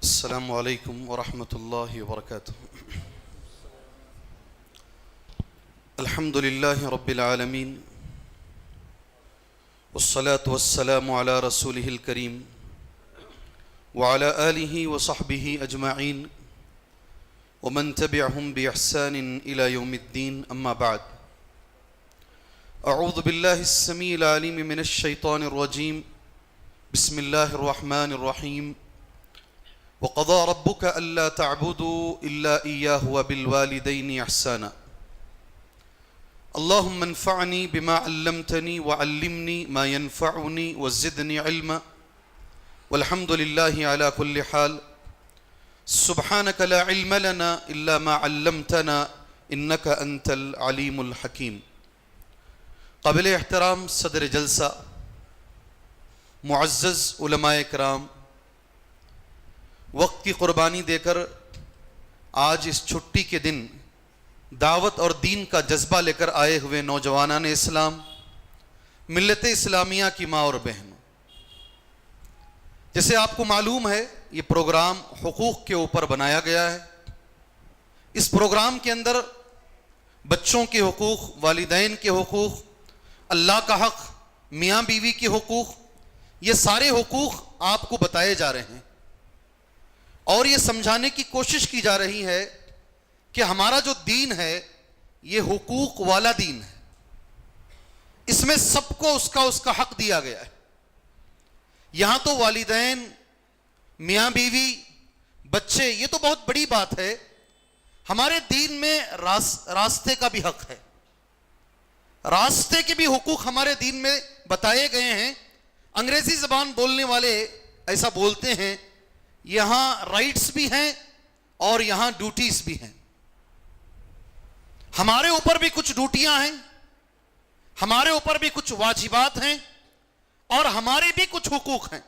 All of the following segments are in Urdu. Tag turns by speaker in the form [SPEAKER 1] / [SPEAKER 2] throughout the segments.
[SPEAKER 1] السلام علیکم ورحمۃ اللہ وبرکاتہ۔ الحمد للہ رب العالمین والصلاة والسلام علی رسولہ الکریم وعلی آلہ وصحبہ اجمعین ومن تبعہم بإحسان الی یوم الدین، اما بعد۔ اعوذ باللہ السمیع العلیم من الشیطان الرجیم، بسم اللہ الرحمن الرحیم۔ وقضى ربك ألا تعبدوا إلا إياه وبالوالدين إحسانا۔ اللهم انفعني بما علمتني وعلمني ما ينفعني وزدني علما، والحمد لله على كل حال، سبحانك لا علم لنا إلا ما علمتنا إنك أنت العليم الحكيم۔ قابل احترام صدر جلسہ، معزز علماء کرام، وقت کی قربانی دے کر آج اس چھٹی کے دن دعوت اور دین کا جذبہ لے کر آئے ہوئے نوجوانان اسلام، ملت اسلامیہ کی ماں اور بہنوں، جیسے آپ کو معلوم ہے یہ پروگرام حقوق کے اوپر بنایا گیا ہے۔ اس پروگرام کے اندر بچوں کے حقوق، والدین کے حقوق، اللہ کا حق، میاں بیوی کے حقوق، یہ سارے حقوق آپ کو بتائے جا رہے ہیں، اور یہ سمجھانے کی کوشش کی جا رہی ہے کہ ہمارا جو دین ہے یہ حقوق والا دین ہے۔ اس میں سب کو اس کا حق دیا گیا ہے۔ یہاں تو والدین، میاں بیوی، بچے، یہ تو بہت بڑی بات ہے۔ ہمارے دین میں راستے کا بھی حق ہے، راستے کے بھی حقوق ہمارے دین میں بتائے گئے ہیں۔ انگریزی زبان بولنے والے ایسا بولتے ہیں، یہاں رائٹس بھی ہیں اور یہاں ڈیوٹیز بھی ہیں۔ ہمارے اوپر بھی کچھ ڈیوٹیاں ہیں، ہمارے اوپر بھی کچھ واجبات ہیں، اور ہمارے بھی کچھ حقوق ہیں۔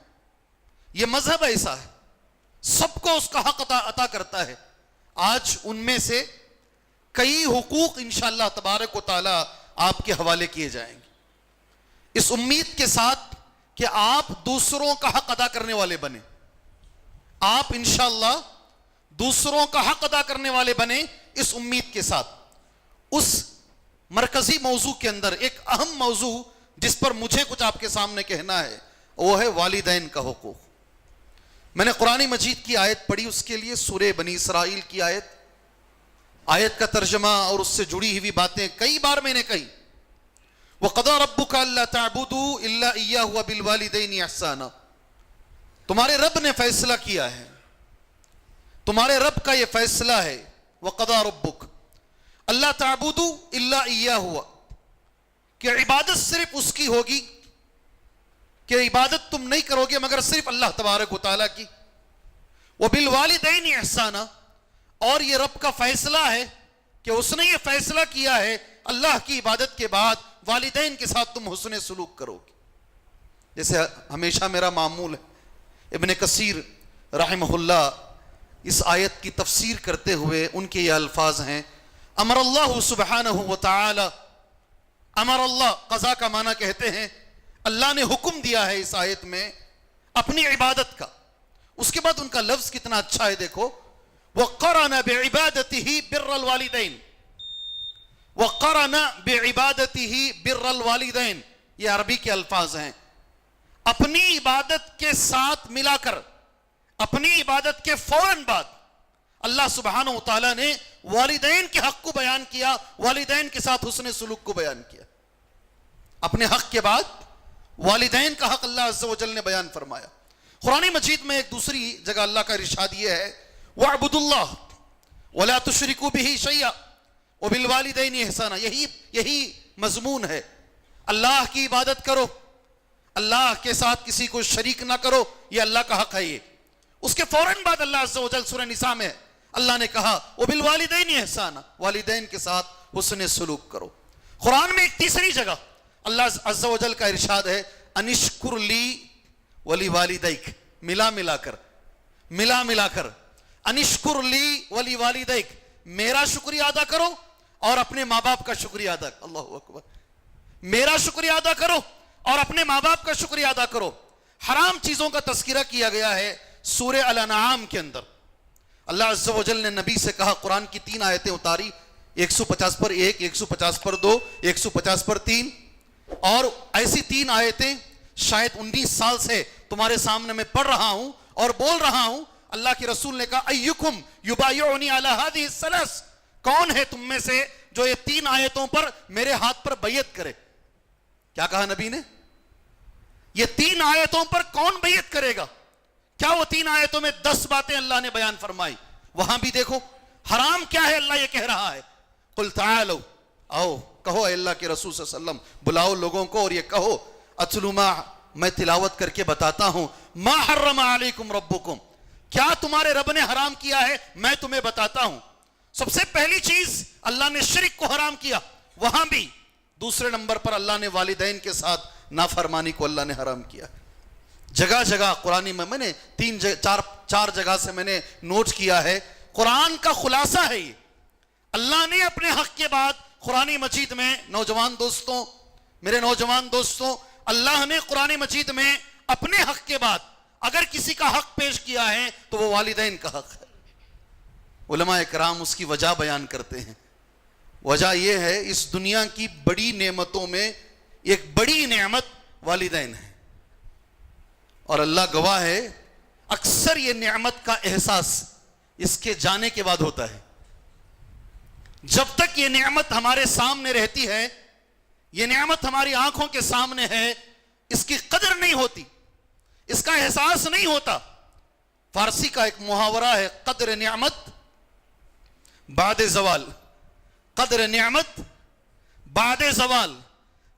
[SPEAKER 1] یہ مذہب ایسا ہے، سب کو اس کا حق عطا کرتا ہے۔ آج ان میں سے کئی حقوق انشاءاللہ تبارک و تعالی آپ کے حوالے کیے جائیں گے، اس امید کے ساتھ کہ آپ دوسروں کا حق ادا کرنے والے بنیں۔ آپ انشاءاللہ دوسروں کا حق ادا کرنے والے بنے، اس امید کے ساتھ۔ اس مرکزی موضوع کے اندر ایک اہم موضوع جس پر مجھے کچھ آپ کے سامنے کہنا ہے، وہ ہے والدین کا حقوق۔ میں نے قرآن مجید کی آیت پڑھی، اس کے لیے سورہ بنی اسرائیل کی آیت کا ترجمہ اور اس سے جڑی ہوئی باتیں کئی بار میں نے کہی۔ وَقَضَىٰ رَبُّكَ أَلَّا تَعْبُدُوا إِلَّا إِيَّاهُ وَبِالْوَالِدَيْنِ إِحْسَانًا۔ تمہارے رب نے فیصلہ کیا ہے، تمہارے رب کا یہ فیصلہ ہے، وَقَضَىٰ رَبُّكَ أَلَّا تَعْبُدُوا إِلَّا إِيَّاهُ، کہ عبادت صرف اس کی ہوگی، کہ عبادت تم نہیں کرو گے مگر صرف اللہ تبارک و تعالیٰ کی۔ وَبِالْوَالِدَيْنِ إِحْسَانًا، اور یہ رب کا فیصلہ ہے کہ اس نے یہ فیصلہ کیا ہے اللہ کی عبادت کے بعد والدین کے ساتھ تم حسن سلوک کرو گے۔ جیسے ہمیشہ میرا معمول ہے، ابن کثیر رحمہ اللہ اس آیت کی تفسیر کرتے ہوئے ان کے یہ الفاظ ہیں، امر اللہ سبحانہ وتعالی، امر اللہ قضا کا معنی کہتے ہیں، اللہ نے حکم دیا ہے اس آیت میں اپنی عبادت کا۔ اس کے بعد ان کا لفظ کتنا اچھا ہے، دیکھو، وَقَرَنَ بِعِبَادَتِهِ بِرَّ الْوَالِدَيْنِ، وَقَرَنَ بِعِبَادَتِهِ بِرَّ الْوَالِدَيْنِ، یہ عربی کے الفاظ ہیں۔ اپنی عبادت کے ساتھ ملا کر، اپنی عبادت کے فوراً بعد اللہ سبحانہ وتعالیٰ نے والدین کے حق کو بیان کیا، والدین کے ساتھ حسن سلوک کو بیان کیا۔ اپنے حق کے بعد والدین کا حق اللہ عز و جل نے بیان فرمایا۔ قرآن مجید میں ایک دوسری جگہ اللہ کا ارشاد یہ ہے، وَاعْبُدُوا اللَّهَ وَلَا تُشْرِكُوا بِهِ شَيْئًا وَبِالْوَالِدَيْنِ إِحْسَانًا، یہی مضمون ہے، اللہ کی عبادت کرو، اللہ کے ساتھ کسی کو شریک نہ کرو، یہ اللہ کا حق ہے۔ یہ اس کے فوراً بعد اللہ عز و جل سورہ نساء میں اللہ نے کہا وَبِالْوَالِدَيْنِ إِحْسَانًا، والدین کے ساتھ حسن سلوک کرو۔ قرآن میں ایک تیسری جگہ اللہ عز و جل کا ارشاد ہے، انشکر لی وَلِوَالِدَيْكَ، ملا کر انشکر لی وَلِوَالِدَيْكَ، میرا شکریہ ادا کرو اور اپنے ماں باپ کا شکریہ ادا کرو۔ اللہ اکبر، میرا شکریہ ادا کرو اور اپنے ماں باپ کا شکریہ ادا کرو۔ حرام چیزوں کا تذکرہ کیا گیا ہے، سورہ الانعام کے اندر اللہ عز و جل نے نبی سے کہا، قرآن کی 3 آیتیں اتاری، 150 پر 1، 150 پر 2، 150 پر 3، اور ایسی 3 آیتیں شاید 19 سال سے تمہارے سامنے میں پڑھ رہا ہوں اور بول رہا ہوں۔ اللہ کے رسول نے کہا ایکم یبایعنی علی ہذہ الثلاث، کون ہے تم میں سے جو یہ 3 آیتوں پر میرے ہاتھ پر بیعت کرے؟ کیا کہا نبی نے؟ یہ 3 آیتوں پر کون بیعت کرے گا؟ کیا وہ 3 آیتوں میں 10 باتیں اللہ نے بیان فرمائی؟ وہاں بھی دیکھو حرام کیا ہے، اللہ یہ کہہ رہا ہے قل تعالوا، آؤ کہو اے اللہ کے رسول صلی اللہ علیہ وسلم، بلاؤ لوگوں کو اور یہ کہو اتلو ما، میں تلاوت کر کے بتاتا ہوں، ما حرم علیکم ربکم، کیا تمہارے رب نے حرام کیا ہے میں تمہیں بتاتا ہوں۔ سب سے پہلی چیز اللہ نے شرک کو حرام کیا، وہاں بھی۔ دوسرے نمبر پر اللہ نے والدین کے ساتھ نافرمانی کو اللہ نے حرام کیا۔ جگہ جگہ قرآن میں نے 3-4 جگہ سے میں نے نوٹ کیا ہے، قرآن کا خلاصہ ہے یہ۔ اللہ نے اپنے حق کے بعد قرآن مجید میں، نوجوان دوستوں، میرے نوجوان دوستوں، اللہ نے قرآن مجید میں اپنے حق کے بعد اگر کسی کا حق پیش کیا ہے تو وہ والدین کا حق ہے۔ علماء کرام اس کی وجہ بیان کرتے ہیں، وجہ یہ ہے اس دنیا کی بڑی نعمتوں میں ایک بڑی نعمت والدین ہے، اور اللہ گواہ ہے اکثر یہ نعمت کا احساس اس کے جانے کے بعد ہوتا ہے۔ جب تک یہ نعمت ہمارے سامنے رہتی ہے، یہ نعمت ہماری آنکھوں کے سامنے ہے، اس کی قدر نہیں ہوتی، اس کا احساس نہیں ہوتا۔ فارسی کا ایک محاورہ ہے، قدر نعمت بعد زوال، قدر نعمت بعد زوال۔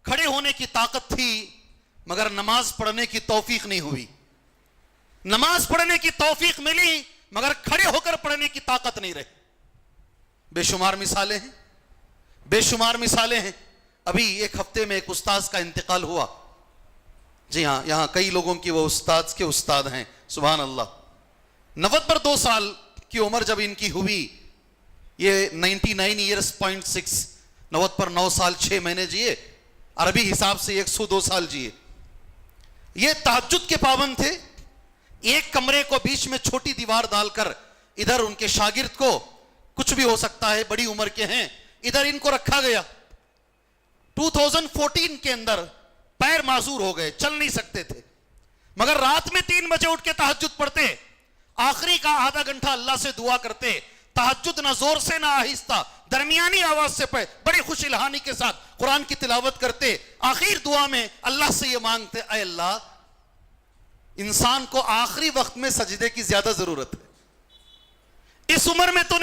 [SPEAKER 1] کھڑے ہونے کی طاقت تھی مگر نماز پڑھنے کی توفیق نہیں ہوئی، نماز پڑھنے کی توفیق ملی مگر کھڑے ہو کر پڑھنے کی طاقت نہیں رہی۔ بے شمار مثالیں ہیں، بے شمار مثالیں ہیں۔ ابھی ایک ہفتے میں ایک استاذ کا انتقال ہوا، جی ہاں، یہاں کئی لوگوں کی وہ استاذ کے استاد ہیں، سبحان اللہ۔ 90 پر 2 سال کی عمر جب ان کی ہوئی، یہ 99 ایئرس 0.6، 90 پر 9 سال 6 مہینے جیے، عربی حساب سے 102 سال جیے۔ یہ تہجد کے پابند تھے۔ ایک کمرے کو بیچ میں چھوٹی دیوار ڈال کر ادھر ان کے شاگرد کو، کچھ بھی ہو سکتا ہے، بڑی عمر کے ہیں، ادھر ان کو رکھا گیا۔ 2014 کے اندر پیر معذور ہو گئے، چل نہیں سکتے تھے، مگر رات میں 3 بجے اٹھ کے تہجد پڑھتے، آخری کا آدھا گھنٹہ اللہ سے دعا کرتے، تہجد نہ زور سے نہ آہستہ، درمیانی آواز سے پڑھے، بڑی خوش الہانی کے ساتھ قرآن کی تلاوت کرتے، آخر دعا میں اللہ سے یہ مانگتے، اے اللہ انسان کو آخری وقت میں سجدے کی زیادہ ضرورت ہے، اس عمر میں تو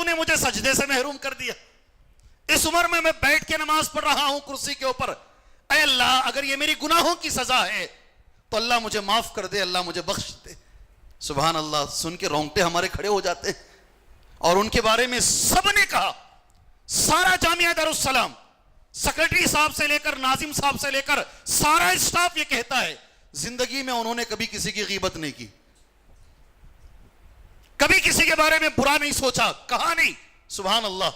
[SPEAKER 1] نے مجھے سجدے سے محروم کر دیا، اس عمر میں بیٹھ کے نماز پڑھ رہا ہوں کرسی کے اوپر، اے اللہ اگر یہ میری گناہوں کی سزا ہے تو اللہ مجھے معاف کر دے، اللہ مجھے بخش دے۔ سبحان اللہ، سن کے رونگٹے ہمارے کھڑے ہو جاتے ہیں۔ اور ان کے بارے میں سب نے کہا، سارا جامعہ دارالسلام، سیکرٹری صاحب سے لے کر ناظم صاحب سے لے کر سارا اسٹاف یہ کہتا ہے زندگی میں انہوں نے کبھی کسی کی غیبت نہیں کی، کبھی کسی کے بارے میں برا نہیں سوچا، کہا نہیں۔ سبحان اللہ۔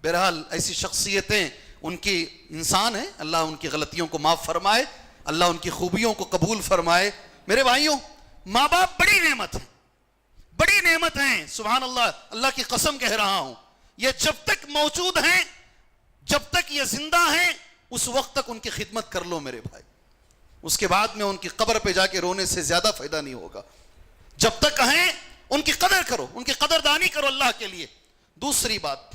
[SPEAKER 1] بہرحال ایسی شخصیتیں ان کی انسان ہیں، اللہ ان کی غلطیوں کو معاف فرمائے، اللہ ان کی خوبیوں کو قبول فرمائے۔ میرے بھائیوں، ماں باپ بڑی نعمت ہیں، بڑی نعمت ہیں، سبحان اللہ، اللہ کی قسم کہہ رہا ہوں، یہ جب تک موجود ہیں، جب تک یہ زندہ ہیں، اس وقت تک ان کی خدمت کر لو میرے بھائی، اس کے بعد میں ان کی قبر پہ جا کے رونے سے زیادہ فائدہ نہیں ہوگا۔ جب تک ہیں ان کی قدر کرو، ان کی قدردانی کرو اللہ کے لیے۔ دوسری بات،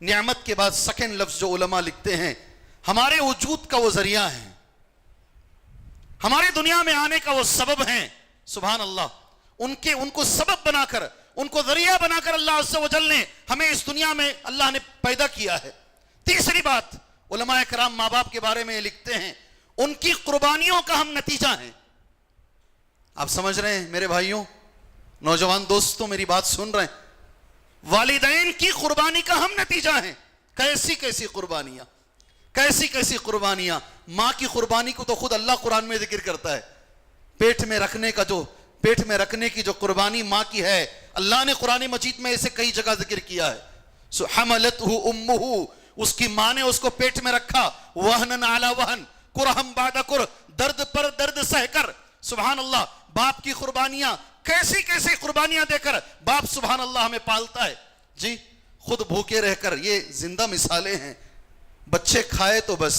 [SPEAKER 1] نعمت کے بعد سیکنڈ لفظ جو علماء لکھتے ہیں، ہمارے وجود کا وہ ذریعہ ہے، ہمارے دنیا میں آنے کا وہ سبب ہیں، سبحان اللہ۔ ان کو سبب بنا کر، ان کو ذریعہ بنا کر اللہ عز و جل نے ہمیں اس دنیا میں اللہ نے پیدا کیا ہے۔ تیسری بات، علماء کرام ماں باپ کے بارے میں لکھتے ہیں، ان کی قربانیوں کا ہم نتیجہ ہیں۔ آپ سمجھ رہے ہیں میرے بھائیوں، نوجوان دوستوں میری بات سن رہے ہیں، والدین کی قربانی کا ہم نتیجہ ہیں۔ کیسی کیسی قربانیاں، کیسی کیسی قربانیاں۔ ماں کی قربانی کو تو خود اللہ قرآن میں ذکر کرتا ہے، پیٹ میں رکھنے کی جو قربانی ماں کی ہے، اللہ نے قرآن مجید میں اسے کئی جگہ ذکر کیا ہے۔ حملتہ امہ، اس کی ماں نے اس کو پیٹ میں رکھا، وہنن علی وہن، کرہم بعد کر، درد پر درد سہ کر، سبحان اللہ، باپ کی قربانیاں، کیسی کیسی قربانیاں دے کر باپ سبحان اللہ ہمیں پالتا ہے جی، خود بھوکے رہ کر. یہ زندہ مثالیں ہیں. بچے کھائے تو بس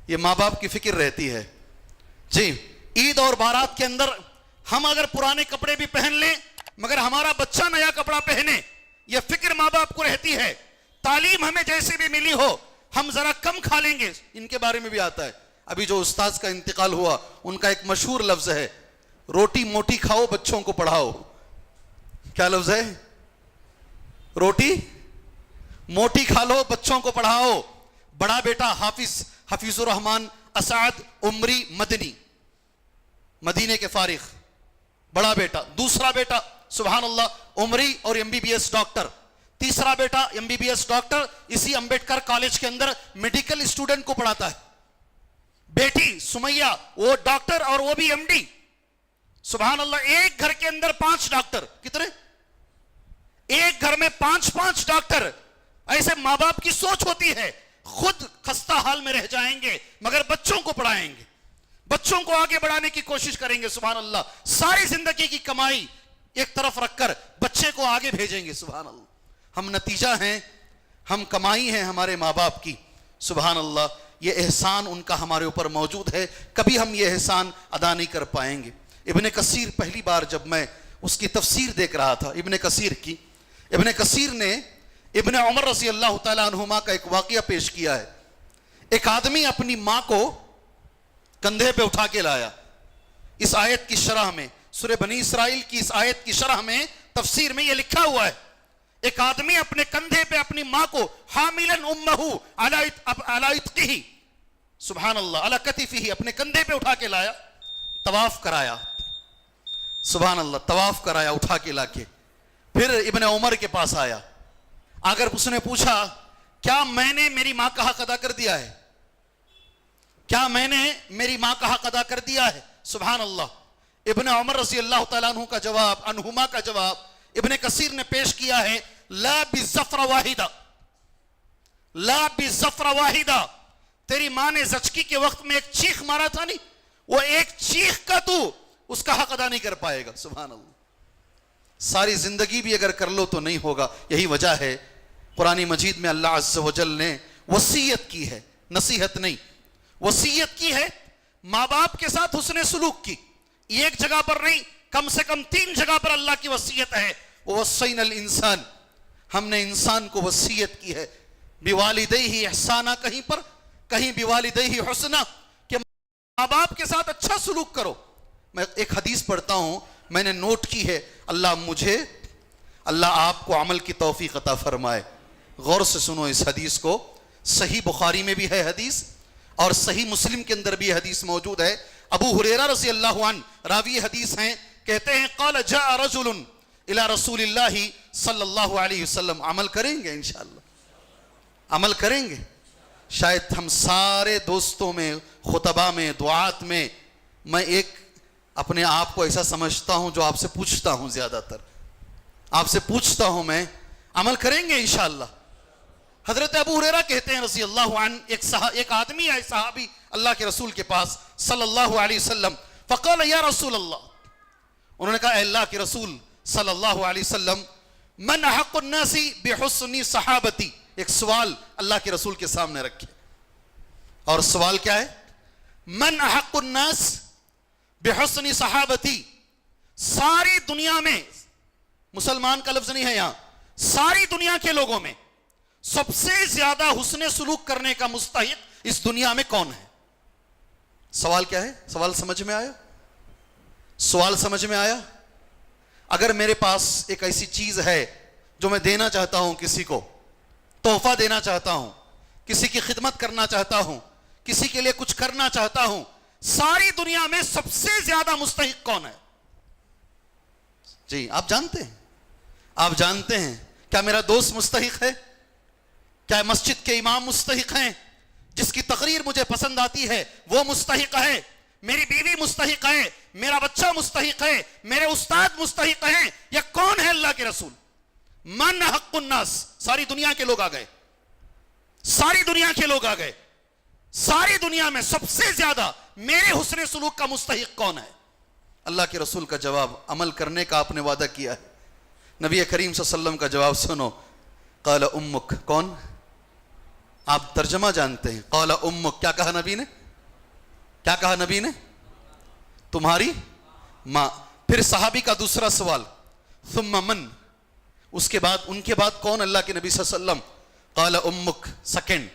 [SPEAKER 1] یہ ماں باپ کی فکر رہتی ہے جی. عید اور بارات کے اندر ہم اگر پرانے کپڑے بھی پہن لیں مگر ہمارا بچہ نیا کپڑا پہنے، یہ فکر ماں باپ کو رہتی ہے. تعلیم ہمیں جیسے بھی ملی ہو ہم ذرا کم کھا لیں گے. ان کے بارے میں بھی آتا ہے. ابھی جو استاذ کا انتقال ہوا ان کا ایک مشہور لفظ ہے، روٹی موٹی کھاؤ بچوں کو پڑھاؤ. کیا لفظ ہے؟ روٹی موٹی کھا لو بچوں کو پڑھاؤ. بڑا بیٹا حفیظ الرحمان اسعد عمری مدنی، مدینے کے فارغ بڑا بیٹا. دوسرا بیٹا سبحان اللہ عمری اور MBBS ڈاکٹر. تیسرا بیٹا MBBS ڈاکٹر اسی امبیڈکر کالج کے اندر میڈیکل اسٹوڈنٹ کو پڑھاتا ہے. بیٹی سمیہ وہ ڈاکٹر اور وہ بھی MD. سبحان اللہ. ایک گھر کے اندر 5 ڈاکٹر. کتنے؟ ایک گھر میں 5 ڈاکٹر. ایسے ماں باپ کی سوچ ہوتی ہے خود خستہ حال میں رہ جائیں گے مگر بچوں کو پڑھائیں گے، بچوں کو آگے بڑھانے کی کوشش کریں گے. سبحان اللہ. ساری زندگی کی کمائی ایک طرف رکھ کر بچے کو آگے بھیجیں گے. سبحان اللہ. ہم نتیجہ ہیں، ہم کمائی ہیں ہمارے ماں باپ کی. سبحان اللہ. یہ احسان ان کا ہمارے اوپر موجود ہے، کبھی ہم یہ احسان ادا نہیں کر پائیں گے. ابن کثیر پہلی بار جب میں اس کی تفسیر دیکھ رہا تھا ابن کثیر نے ابن عمر رضی اللہ تعالیٰ عنہما کا ایک واقعہ پیش کیا ہے. ایک آدمی اپنی ماں کو کندھے پہ اٹھا کے لایا. اس آیت کی شرح میں، سورہ بنی اسرائیل کی اس آیت کی شرح میں تفسیر میں یہ لکھا ہوا ہے، ایک آدمی اپنے کندھے پہ اپنی ماں کو حاملاً امہ علی عتقہ، سبحان اللہ، علی کتفہ، اپنے کندھے پہ اٹھا کے لایا. طواف کرایا. سبحان اللہ. طواف کرایا اٹھا کے لا کے. پھر ابن عمر کے پاس آیا. اگر اس نے پوچھا کیا میں نے میری ماں کا حق ادا کر دیا ہے؟ کیا میں نے میری ماں کا حق ادا کر دیا ہے؟ سبحان اللہ. ابن عمر رضی اللہ تعالیٰ عنہما کا جواب ابن کثیر نے پیش کیا ہے، لا بظفر واحدہ، لا بظفر واحدہ. تیری ماں نے زچگی کے وقت میں ایک چیخ مارا تھا نہیں، وہ ایک چیخ کا تو اس کا حق ادا نہیں کر پائے گا. سبحان اللہ. ساری زندگی بھی اگر کر لو تو نہیں ہوگا. یہی وجہ ہے قرآن مجید میں اللہ عز و جل نے وصیت کی ہے، نصیحت نہیں، وصیت کی ہے. ماں باپ کے ساتھ حسن سلوک کی. ایک جگہ پر نہیں، کم سے کم 3 جگہ پر اللہ کی وصیت ہے. وَوَصَّيْنَا الْإِنسَانَ، ہم نے انسان کو وصیت کی ہے. بِوَالِدَيْهِ احسانا، کہیں پر کہیں بِوَالِدَيْهِ حسنا، کہ ماں باپ کے ساتھ اچھا سلوک کرو. میں ایک حدیث پڑھتا ہوں، میں نے نوٹ کی ہے. اللہ آپ کو عمل کی توفیق عطا فرمائے. غور سے سنو اس حدیث کو. صحیح بخاری میں بھی ہے حدیث اور صحیح مسلم کے اندر بھی حدیث موجود ہے. ابو ہریرہ رضی اللہ عنہ راوی حدیث ہیں، کہتے ہیں قال جاء رجل الى رسول اللہ صلی اللہ علیہ وسلم. عمل کریں گے انشاءاللہ، عمل کریں گے. شاید ہم سارے دوستوں میں، خطبہ میں، دعات میں، میں ایک اپنے آپ کو ایسا سمجھتا ہوں جو آپ سے پوچھتا ہوں، زیادہ تر آپ سے پوچھتا ہوں میں، عمل کریں گے انشاءاللہ. حضرت ابو ہریرہ کہتے ہیں رضی اللہ عنہ، ایک آدمی آئے صحابی اللہ کے رسول کے پاس صلی اللہ علیہ وسلم. فقال یا رسول اللہ، انہوں نے کہا اے اللہ کے رسول صلی اللہ علیہ وسلم، من احق الناس بحسن صحابتی. ایک سوال اللہ کے رسول کے سامنے رکھے، اور سوال کیا ہے؟ من احق الناس بحسن صحابتی. ساری دنیا میں، مسلمان کا لفظ نہیں ہے یہاں، ساری دنیا کے لوگوں میں سب سے زیادہ حسن سلوک کرنے کا مستحق اس دنیا میں کون ہے؟ سوال کیا ہے؟ سوال سمجھ میں آیا؟ سوال سمجھ میں آیا؟ اگر میرے پاس ایک ایسی چیز ہے جو میں دینا چاہتا ہوں، کسی کو تحفہ دینا چاہتا ہوں، کسی کی خدمت کرنا چاہتا ہوں، کسی کے لیے کچھ کرنا چاہتا ہوں، ساری دنیا میں سب سے زیادہ مستحق کون ہے؟ جی آپ جانتے ہیں؟ آپ جانتے ہیں؟ کیا میرا دوست مستحق ہے؟ کیا مسجد کے امام مستحق ہیں؟ جس کی تقریر مجھے پسند آتی ہے وہ مستحق ہے؟ میری بیوی مستحق ہے؟ میرا بچہ مستحق ہے؟ میرے استاد مستحق ہیں؟ یا کون ہے؟ اللہ کے رسول. من حق الناس. ساری دنیا کے لوگ آ گئے، ساری دنیا کے لوگ آ گئے. ساری دنیا میں سب سے زیادہ میرے حسن سلوک کا مستحق کون ہے؟ اللہ کے رسول کا جواب, عمل کرنے کا آپ نے وعدہ کیا ہے. نبی کریم صلی اللہ علیہ وسلم کا جواب سنو. قال امک, کون؟ آپ ترجمہ جانتے ہیں. قال امک, کیا کہا نبی نے؟ کیا کہا نبی نے؟ تمہاری ماں. پھر صحابی کا دوسرا سوال, ثم من, اس کے بعد, ان کے بعد کون؟ اللہ کے نبی صلی اللہ علیہ وسلم. قال امک, سیکنڈ,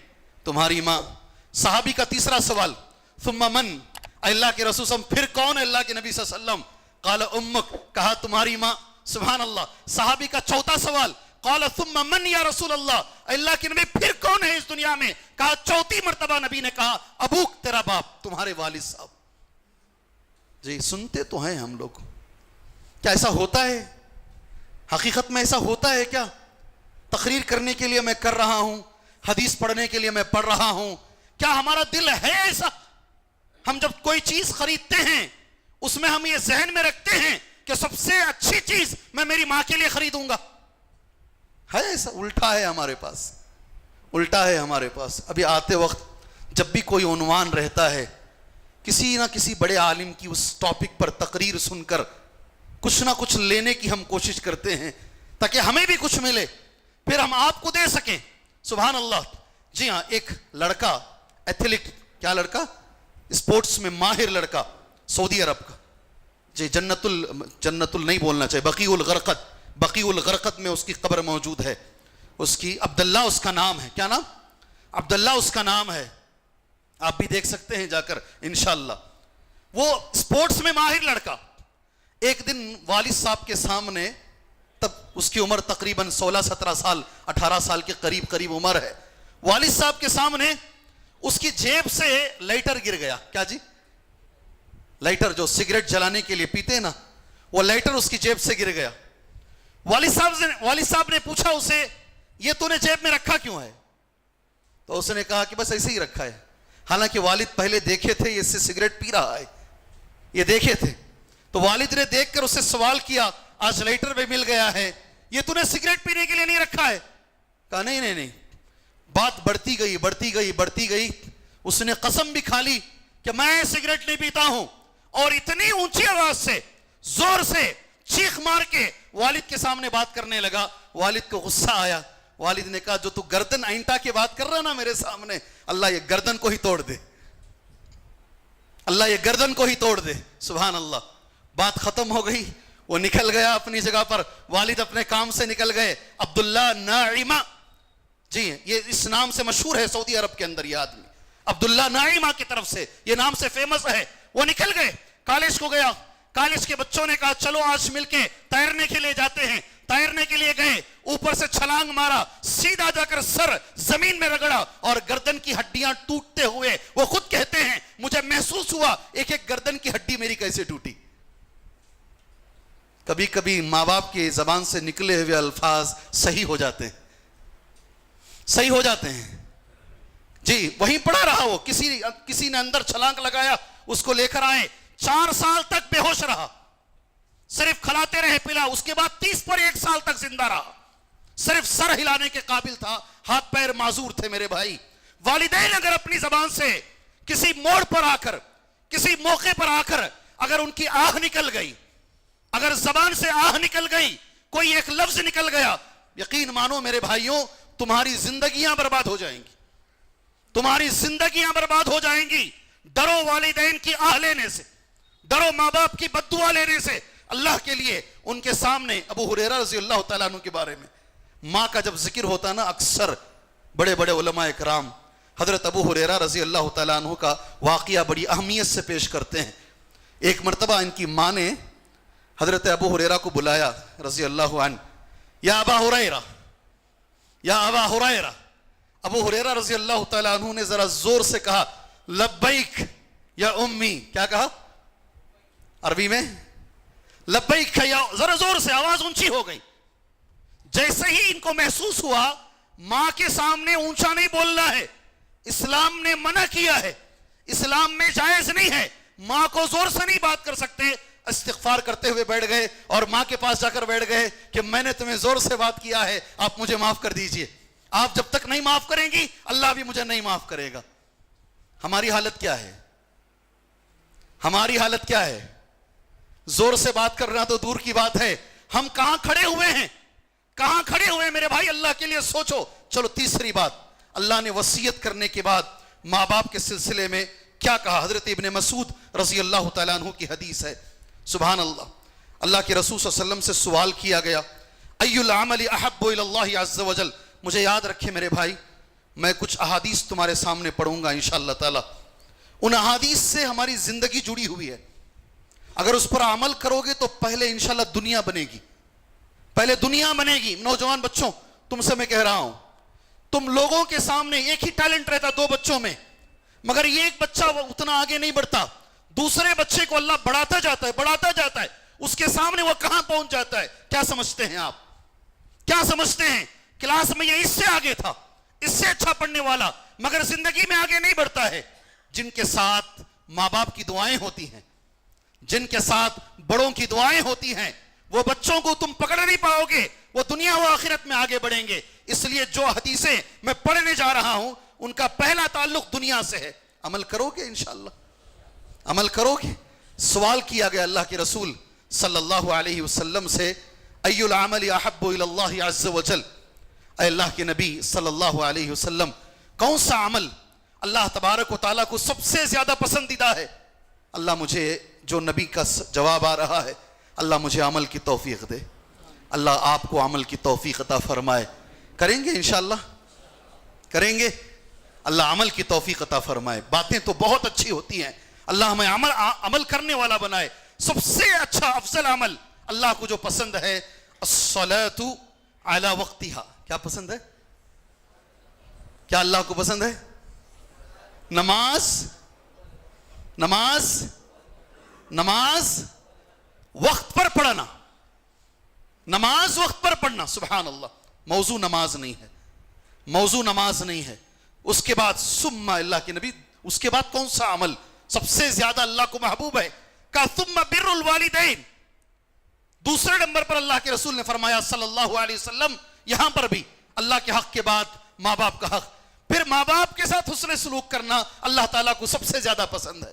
[SPEAKER 1] تمہاری ماں. صحابی کا تیسرا سوال, ثم من, اللہ کے رسول صلی اللہ علیہ وسلم پھر کون؟ اللہ کے نبی صلی اللہ علیہ وسلم. قال امک, کہا تمہاری ماں. سبحان اللہ. صحابی کا چوتھا سوال, قال ثم من یا رسول اللہ, اللہ کے نبی پھر کون ہے اس دنیا میں؟ کہا چوتھی مرتبہ نبی نے کہا ابوک, تیرا باپ, تمہارے والد صاحب. جی سنتے تو ہیں ہم لوگ. کیا ایسا ہوتا ہے؟ حقیقت میں ایسا ہوتا ہے کیا؟ تقریر کرنے کے لیے میں کر رہا ہوں, حدیث پڑھنے کے لیے میں پڑھ رہا ہوں, کیا ہمارا دل ہے ایسا؟ ہم جب کوئی چیز خریدتے ہیں اس میں ہم یہ ذہن میں رکھتے ہیں کہ سب سے اچھی چیز میں میری ماں کے لیے خریدوں گا؟ ہے ایسا؟ الٹا ہے ہمارے پاس, الٹا ہے ہمارے پاس. ابھی آتے وقت جب بھی کوئی عنوان رہتا ہے, کسی نہ کسی بڑے عالم کی اس ٹاپک پر تقریر سن کر کچھ نہ کچھ لینے کی ہم کوشش کرتے ہیں تاکہ ہمیں بھی کچھ ملے, پھر ہم آپ کو دے سکیں. سبحان اللہ. جی ہاں, ایک لڑکا ایتھلیٹ, کیا لڑکا؟ اسپورٹس میں ماہر لڑکا, سعودی عرب کا. جی جنت نہیں بولنا چاہیے, بقیع الغرقد میں اس کی قبر موجود ہے. اس کی عبداللہ اس کا نام ہے. کیا نام؟ عبداللہ اس کا نام ہے. آپ بھی دیکھ سکتے ہیں جا کر انشاءاللہ. وہ اسپورٹس میں ماہر لڑکا ایک دن والد صاحب کے سامنے, تب اس کی عمر تقریباً 16-17 سال 18 سال کے قریب عمر ہے. والد صاحب کے سامنے اس کی جیب سے لائٹر گر گیا. کیا جی؟ لائٹر جو سگریٹ جلانے کے لیے پیتے ہیں نا, وہ لائٹر اس کی جیب سے گر گیا. والد صاحب نے پوچھا اسے, یہ تو نے جیب میں رکھا کیوں ہے؟ تو اس نے کہا کہ بس ایسے ہی رکھا ہے. حالانکہ والد پہلے دیکھے تھے یہ اس سے سگریٹ پی رہا ہے, یہ دیکھے تھے. تو والد نے دیکھ کر اسے سوال کیا, آج لائٹر بھی مل گیا ہے, یہ تو نے سگریٹ پینے کے لیے نہیں رکھا ہے؟ کہا نہیں. بات بڑھتی گئی. اس نے قسم بھی کھا لی کہ میں سگریٹ نہیں پیتا ہوں, اور اتنی اونچی آواز سے, زور سے چیخ مار کے والد کے سامنے بات کرنے لگا. والد کو غصہ آیا. والد نے کہا جو تو گردن اینٹا کے بات کر رہا نا میرے سامنے, اللہ یہ گردن کو ہی توڑ دے, اللہ یہ گردن کو ہی توڑ دے. سبحان اللہ. بات ختم ہو گئی, وہ نکل گیا اپنی جگہ پر, والد اپنے کام سے نکل گئے. عبداللہ ناعمہ, جی یہ اس نام سے مشہور ہے سعودی عرب کے اندر یہ آدمی, عبداللہ ناعمہ کی طرف سے یہ نام سے فیمس ہے. وہ نکل گئے, کالج کو گیا. کالج کے بچوں نے کہا چلو آج مل کے تیرنے کے لیے جاتے ہیں. تیرنے کے لیے گئے, اوپر سے چھلانگ مارا, سیدھا جا کر سر زمین میں رگڑا اور گردن کی ہڈیاں ٹوٹتے ہوئے, وہ خود کہتے ہیں مجھے محسوس ہوا ایک ایک گردن کی ہڈی میری کیسے ٹوٹی. کبھی کبھی ماں باپ کی زبان سے نکلے ہوئے الفاظ صحیح ہو جاتے ہیں. جی وہیں پڑا رہا وہ, کسی نے اندر چھلانگ لگایا, اس کو لے کر آئے. 4 سال تک بے ہوش رہا, صرف کھلاتے رہے پلا. اس کے بعد 30 پر 1 سال تک زندہ رہا, صرف سر ہلانے کے قابل تھا, ہاتھ پیر معذور تھے. میرے بھائی, والدین اگر اپنی زبان سے کسی موڑ پر آ کر, کسی موقع پر آ کر اگر ان کی آہ نکل گئی, اگر زبان سے آہ نکل گئی, کوئی ایک لفظ نکل گیا, یقین مانو میرے بھائیوں تمہاری زندگیاں برباد ہو جائیں گی, تمہاری زندگیاں برباد ہو جائیں گی. ڈرو والدین کی آہ لینے سے, ڈرو ماں باپ کی بد دعا لینے سے. اللہ کے لیے ان کے سامنے ابو ہریرہ رضی اللہ تعالیٰ عنہ کے بارے میں, ماں کا جب ذکر ہوتا نا, اکثر بڑے بڑے علماء کرام حضرت ابو ہریرہ رضی اللہ تعالیٰ عنہ کا واقعہ بڑی اہمیت سے پیش کرتے ہیں. ایک مرتبہ ان کی ماں نے حضرت ابو ہریرہ کو بلایا رضی اللہ عنہ, یا ابا ہریرہ, یا ابا ہریرہ. ابو ہریرہ رضی اللہ تعالیٰ عنہ نے ذرا زور سے کہا لبیک یا امی. کیا کہا عربی میں؟ لبیک یا, ذرا زور سے, آواز اونچی ہو گئی. جیسے ہی ان کو محسوس ہوا ماں کے سامنے اونچا نہیں بولنا ہے, اسلام نے منع کیا ہے, اسلام میں جائز نہیں ہے, ماں کو زور سے نہیں بات کر سکتے. استغفار کرتے ہوئے بیٹھ گئے اور ماں کے پاس جا کر بیٹھ گئے کہ میں نے تمہیں زور سے بات کیا ہے, آپ مجھے معاف کر دیجئے. آپ جب تک نہیں معاف کریں گی اللہ بھی مجھے نہیں معاف کرے گا. ہماری حالت کیا ہے؟ ہماری حالت کیا ہے؟ زور سے بات کرنا تو دور کی بات ہے، ہم کہاں کھڑے ہوئے ہیں، کہاں کھڑے ہوئے ہیں میرے بھائی، اللہ کے لیے سوچو۔ چلو تیسری بات، اللہ نے وصیت کرنے کے بعد ماں باپ کے سلسلے میں کیا کہا؟ حضرت ابن مسعود رضی اللہ تعالیٰ عنہ کی حدیث ہے، سبحان اللہ، اللہ کے رسول صلی اللہ علیہ وسلم سے سوال کیا گیا، ای العمل احب الی اللہ عز وجل۔ مجھے یاد رکھے میرے بھائی، میں کچھ احادیث تمہارے سامنے پڑھوں گا انشاءاللہ تعالی، ان احادیث سے ہماری زندگی جڑی ہوئی ہے، اگر اس پر عمل کرو گے تو پہلے انشاءاللہ دنیا بنے گی، پہلے دنیا بنے گی۔ نوجوان بچوں، تم سے میں کہہ رہا ہوں، تم لوگوں کے سامنے ایک ہی ٹیلنٹ رہتا دو بچوں میں، مگر یہ ایک بچہ وہ اتنا آگے نہیں بڑھتا، دوسرے بچے کو اللہ بڑھاتا جاتا ہے، بڑھاتا جاتا ہے، اس کے سامنے وہ کہاں پہنچ جاتا ہے؟ کیا سمجھتے ہیں آپ؟ کیا سمجھتے ہیں؟ کلاس میں یہ اس سے آگے تھا، اس سے اچھا پڑھنے والا، مگر زندگی میں آگے نہیں بڑھتا ہے۔ جن کے ساتھ ماں باپ کی دعائیں ہوتی ہیں، جن کے ساتھ بڑوں کی دعائیں ہوتی ہیں، وہ بچوں کو تم پکڑ نہیں پاؤ گے، وہ دنیا و آخرت میں آگے بڑھیں گے۔ اس لیے جو حدیثیں میں پڑھنے جا رہا ہوں ان کا پہلا تعلق دنیا سے ہے۔ عمل کرو گے انشاءاللہ؟ عمل کرو گے؟ سوال کیا گیا اللہ کے رسول صلی اللہ علیہ وسلم سے، ای العمل احب الی اللہ عز وجل، اے اللہ کے نبی صلی اللہ علیہ وسلم، کون سا عمل اللہ تبارک و تعالیٰ کو سب سے زیادہ پسندیدہ ہے؟ اللہ مجھے جو نبی کا جواب آ رہا ہے، اللہ مجھے عمل کی توفیق دے، اللہ آپ کو عمل کی توفیق عطا فرمائے۔ کریں گے انشاءاللہ؟ کریں گے؟ اللہ عمل کی توفیق عطا فرمائے۔ باتیں تو بہت اچھی ہوتی ہیں، اللہ ہمیں عمل کرنے والا بنائے۔ سب سے اچھا افضل عمل اللہ کو جو پسند ہے، الصلاۃ علی وقتہا۔ کیا پسند ہے؟ کیا اللہ کو پسند ہے؟ نماز، نماز، نماز وقت پر پڑھنا، نماز وقت پر پڑھنا۔ سبحان اللہ، موضوع نماز نہیں ہے، موضوع نماز نہیں ہے۔ اس کے بعد ثم، اللہ کے نبی اس کے بعد کون سا عمل سب سے زیادہ اللہ کو محبوب ہے؟ کہا ثم بر الوالدین۔ دوسرے نمبر پر اللہ کے رسول نے فرمایا صلی اللہ علیہ وسلم، یہاں پر بھی اللہ کے حق کے بعد ماں باپ کا حق، پھر ماں باپ کے ساتھ حسن سلوک کرنا اللہ تعالیٰ کو سب سے زیادہ پسند ہے۔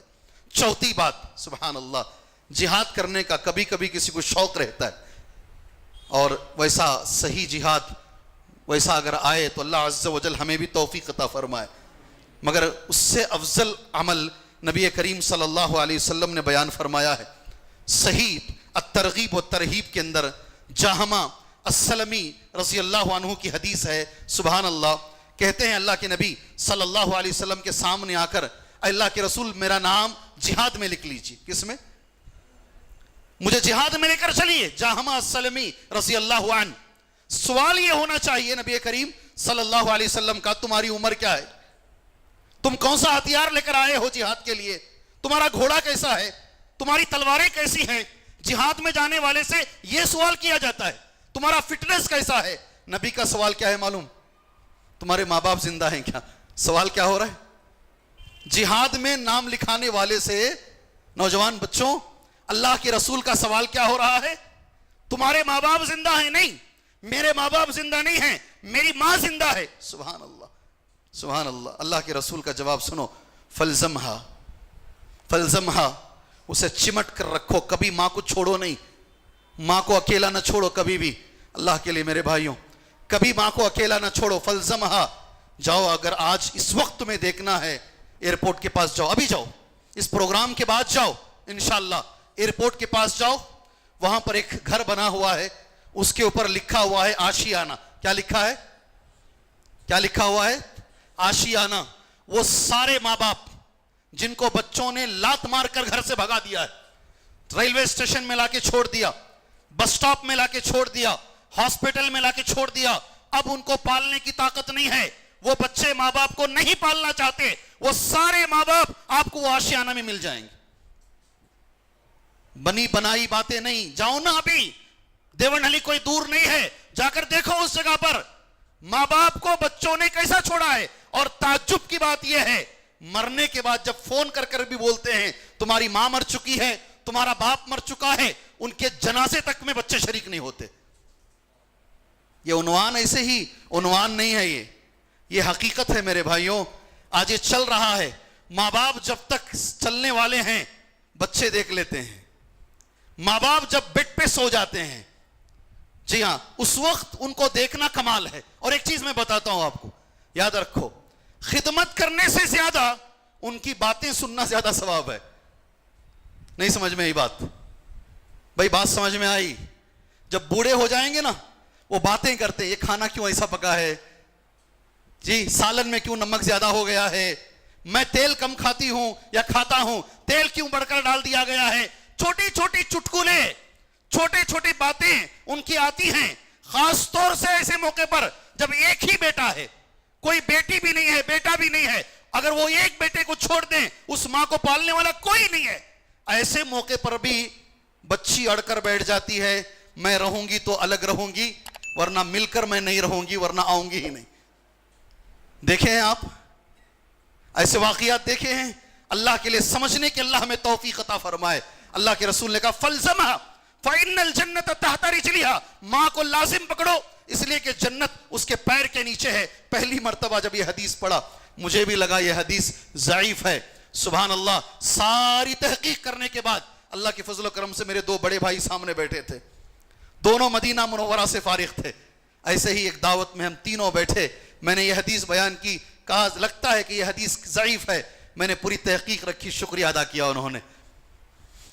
[SPEAKER 1] چوتھی بات، سبحان اللہ، جہاد کرنے کا کبھی کبھی کسی کو شوق رہتا ہے، اور ویسا صحیح جہاد ویسا اگر آئے تو اللہ عز و جل ہمیں بھی توفیق عطا فرمائے، مگر اس سے افضل عمل نبی کریم صلی اللہ علیہ وسلم نے بیان فرمایا ہے۔ صحیح الترغیب و ترہیب کے اندر جاہمہ السلمی رضی اللہ عنہ کی حدیث ہے، سبحان اللہ، کہتے ہیں اللہ کے نبی صلی اللہ علیہ وسلم کے سامنے آ کر، اللہ کے رسول میرا نام جہاد میں لکھ لیجیے۔ کس میں؟ مجھے جہاد میں لے کر چلیے۔ جاہمہ السلمی رضی اللہ عنہ، سوال یہ ہونا چاہیے نبی کریم صلی اللہ علیہ وسلم کا، تمہاری عمر کیا ہے؟ تم کون سا ہتھیار لے کر آئے ہو جہاد کے لیے؟ تمہارا گھوڑا کیسا ہے؟ تمہاری تلواریں کیسی ہیں؟ جہاد میں جانے والے سے یہ سوال کیا جاتا ہے، تمہارا فٹنس کیسا ہے؟ نبی کا سوال کیا ہے معلوم؟ تمہارے ماں باپ زندہ ہیں کیا؟ سوال کیا ہو رہا ہے؟ جہاد میں نام لکھانے والے سے، نوجوان بچوں، اللہ کے رسول کا سوال کیا ہو رہا ہے؟ تمہارے ماں باپ زندہ ہیں؟ نہیں، میرے ماں باپ زندہ نہیں ہیں، میری ماں زندہ ہے۔ سبحان اللہ، سبحان اللہ۔ اللہ کے رسول کا جواب سنو، فلزمہا، فلزمہا، اسے چمٹ کر رکھو، کبھی ماں کو چھوڑو نہیں، ماں کو اکیلا نہ چھوڑو کبھی بھی۔ اللہ کے لیے میرے بھائیوں، کبھی ماں کو اکیلا نہ چھوڑو۔ فلزمہا، جاؤ، اگر آج اس وقت تمہیں دیکھنا ہے ایئرپورٹ کے پاس جاؤ، ابھی جاؤ، اس پروگرام کے بعد جاؤ انشاءاللہ، ایئرپورٹ کے پاس جاؤ، وہاں پر ایک گھر بنا ہوا ہے، اس کے اوپر لکھا ہوا ہے آشیانہ۔ کیا لکھا ہے؟ کیا لکھا ہوا ہے؟ آشیانہ۔ وہ سارے ماں باپ جن کو بچوں نے لات مار کر گھر سے بھگا دیا ہے، ریلوے اسٹیشن میں لا کے چھوڑ دیا، بس سٹاپ میں لا کے چھوڑ دیا، ہاسپٹل میں لا کے چھوڑ دیا، اب ان کو پالنے کی طاقت نہیں ہے، وہ بچے ماں باپ کو نہیں پالنا چاہتے، وہ سارے ماں باپ آپ کو آشیانہ میں مل جائیں گے۔ بنی بنائی باتیں نہیں، جاؤ نا، ابھی دیون علی کوئی دور نہیں ہے، جا کر دیکھو اس جگہ پر ماں باپ کو بچوں نے کیسا چھوڑا ہے۔ اور تعجب کی بات یہ ہے، مرنے کے بعد جب فون کر کر بھی بولتے ہیں تمہاری ماں مر چکی ہے، تمہارا باپ مر چکا ہے، ان کے جنازے تک میں بچے شریک نہیں ہوتے۔ یہ عنوان ایسے ہی عنوان نہیں ہے، یہ حقیقت ہے میرے بھائیوں۔ آج یہ چل رہا ہے، ماں باپ جب تک چلنے والے ہیں بچے دیکھ لیتے ہیں، ماں باپ جب بیڈ پہ سو جاتے ہیں، جی ہاں، اس وقت ان کو دیکھنا کمال ہے. اور ایک چیز میں بتاتا ہوں آپ کو، یاد رکھو، خدمت کرنے سے زیادہ ان کی باتیں سننا زیادہ ثواب ہے. نہیں سمجھ میں آئی بات؟ بھائی بات سمجھ میں آئی؟ جب بوڑھے ہو جائیں گے نا، وہ باتیں کرتے، یہ کھانا کیوں ایسا پکا ہے جی، سالن میں کیوں نمک زیادہ ہو گیا ہے، میں تیل کم کھاتی ہوں یا کھاتا ہوں، تیل کیوں بڑھ کر ڈال دیا گیا ہے. چھوٹی چھوٹی چٹکلے، چھوٹی چھوٹی باتیں ان کی آتی ہیں. خاص طور سے ایسے موقع پر جب ایک ہی بیٹا ہے، کوئی بیٹی بھی نہیں ہے، بیٹا بھی نہیں ہے، اگر وہ ایک بیٹے کو چھوڑ دیں، اس ماں کو پالنے والا کوئی نہیں ہے، ایسے موقع پر بھی بچی اڑ کر بیٹھ جاتی ہے، میں رہوں گی تو الگ رہوں گی، ورنہ مل کر میں نہیں رہوں گی، ورنہ آؤں گی ہی نہیں. دیکھیں ہیں آپ ایسے واقعات دیکھے ہیں؟ اللہ کے لیے سمجھنے کے اللہ ہمیں توفیق عطا فرمائے. اللہ کے رسول نے کہا فَالْزَمْهَا فَإِنَّ الْجَنَّةَ تَحْتَ رِجْلِهَا، ماں کو لازم پکڑو اس لیے کہ جنت اس کے پیر کے نیچے ہے. پہلی مرتبہ جب یہ حدیث پڑھا مجھے بھی لگا یہ حدیث ضعیف ہے. سبحان اللہ، ساری تحقیق کرنے کے بعد اللہ کے فضل و کرم سے میرے دو بڑے بھائی سامنے بیٹھے تھے، دونوں مدینہ منورہ سے فارغ تھے. ایسے ہی ایک دعوت میں ہم تینوں بیٹھے، میں نے یہ حدیث بیان کی، کہا لگتا ہے کہ یہ حدیث ضعیف ہے. میں نے پوری تحقیق رکھی، شکریہ ادا کیا. انہوں نے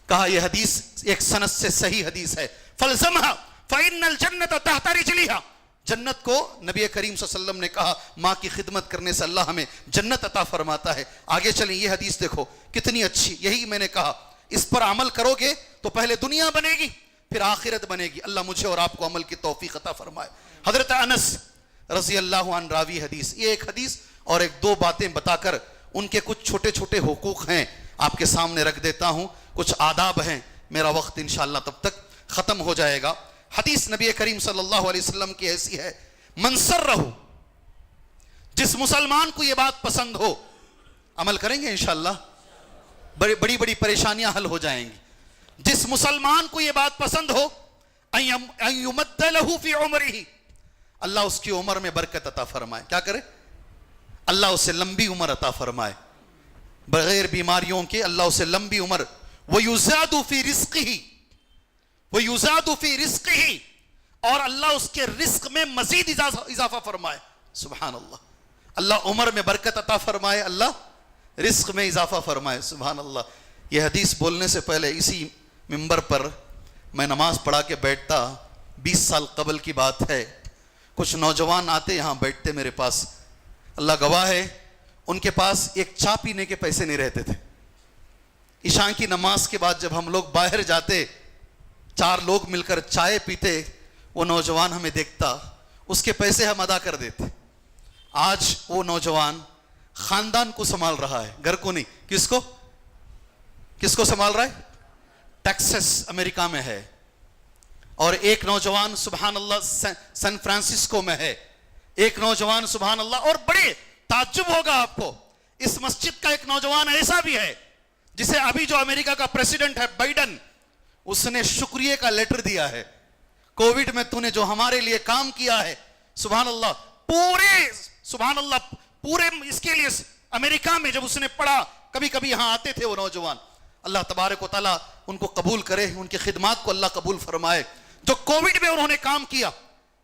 [SPEAKER 1] کہا یہ حدیث ایک سند سے صحیح حدیث ہے. فَالْزَمْهَا فَإِنَّ الْجَنَّةَ تَحْتَ رِجْلِهَا، جنت کو نبی کریم صلی اللہ علیہ وسلم نے کہا ماں کی خدمت کرنے سے اللہ ہمیں جنت عطا فرماتا ہے. آگے چلیں، یہ حدیث دیکھو کتنی اچھی. یہی میں نے کہا اس پر عمل کرو گے تو پہلے دنیا بنے گی پھر آخرت بنے گی. اللہ مجھے اور آپ کو عمل کی توفیق عطا فرمائے. حضرت انس رضی اللہ عنہ راوی حدیث، یہ ایک حدیث اور ایک دو باتیں بتا کر ان کے کچھ چھوٹے چھوٹے حقوق ہیں آپ کے سامنے رکھ دیتا ہوں، کچھ آداب ہیں. میرا وقت انشاءاللہ تب تک ختم ہو جائے گا. حدیث نبی کریم صلی اللہ علیہ وسلم کی ایسی ہے، من سرہ، جس مسلمان کو یہ بات پسند ہو، عمل کریں گے انشاءاللہ، بڑی بڑی پریشانیاں حل ہو جائیں گی. جس مسلمان کو یہ بات پسند ہو، ان یمد لہ فی عمرہ، اللہ اس کی عمر میں برکت عطا فرمائے. کیا کرے؟ اللہ اسے لمبی عمر عطا فرمائے، بغیر بیماریوں کے اللہ اسے لمبی عمر. وَيُزَادُ فِي رِزْقِهِ، وَيُزَادُ فِي رِزْقِهِ، اور اللہ اس کے رزق میں مزید اضافہ فرمائے. سبحان اللہ، اللہ عمر میں برکت عطا فرمائے، اللہ رزق میں اضافہ فرمائے. سبحان اللہ. یہ حدیث بولنے سے پہلے اسی منبر پر میں نماز پڑھا کے بیٹھتا، 20 سال قبل کی بات ہے. کچھ نوجوان آتے یہاں بیٹھتے میرے پاس، اللہ گواہ ہے ان کے پاس ایک چائے پینے کے پیسے نہیں رہتے تھے. عشاء کی نماز کے بعد جب ہم لوگ باہر جاتے، 4 لوگ مل کر چائے پیتے، وہ نوجوان ہمیں دیکھتا، اس کے پیسے ہم ادا کر دیتے. آج وہ نوجوان خاندان کو سنبھال رہا ہے، گھر کو نہیں. کس کو سنبھال رہا ہے؟ ٹیکسس امریکہ میں ہے. اور ایک نوجوان سبحان اللہ سان فرانسسکو میں ہے. ایک نوجوان سبحان اللہ، اور بڑے تعجب ہوگا آپ کو، اس مسجد کا ایک نوجوان ایسا بھی ہے جسے ابھی جو امریکہ کا پریسیڈنٹ ہے بائیڈن، اس نے شکریہ کا لیٹر دیا ہے. کووڈ میں تو نے جو ہمارے لیے کام کیا ہے، سبحان اللہ، سبحان اللہ پورے اس کے لیے امریکہ میں جب اس نے پڑھا، کبھی کبھی یہاں آتے تھے وہ نوجوان. اللہ تبارک و تعالیٰ ان کو قبول کرے، ان کی خدمات کو اللہ قبول فرمائے. جو کووڈ میں انہوں نے کام کیا،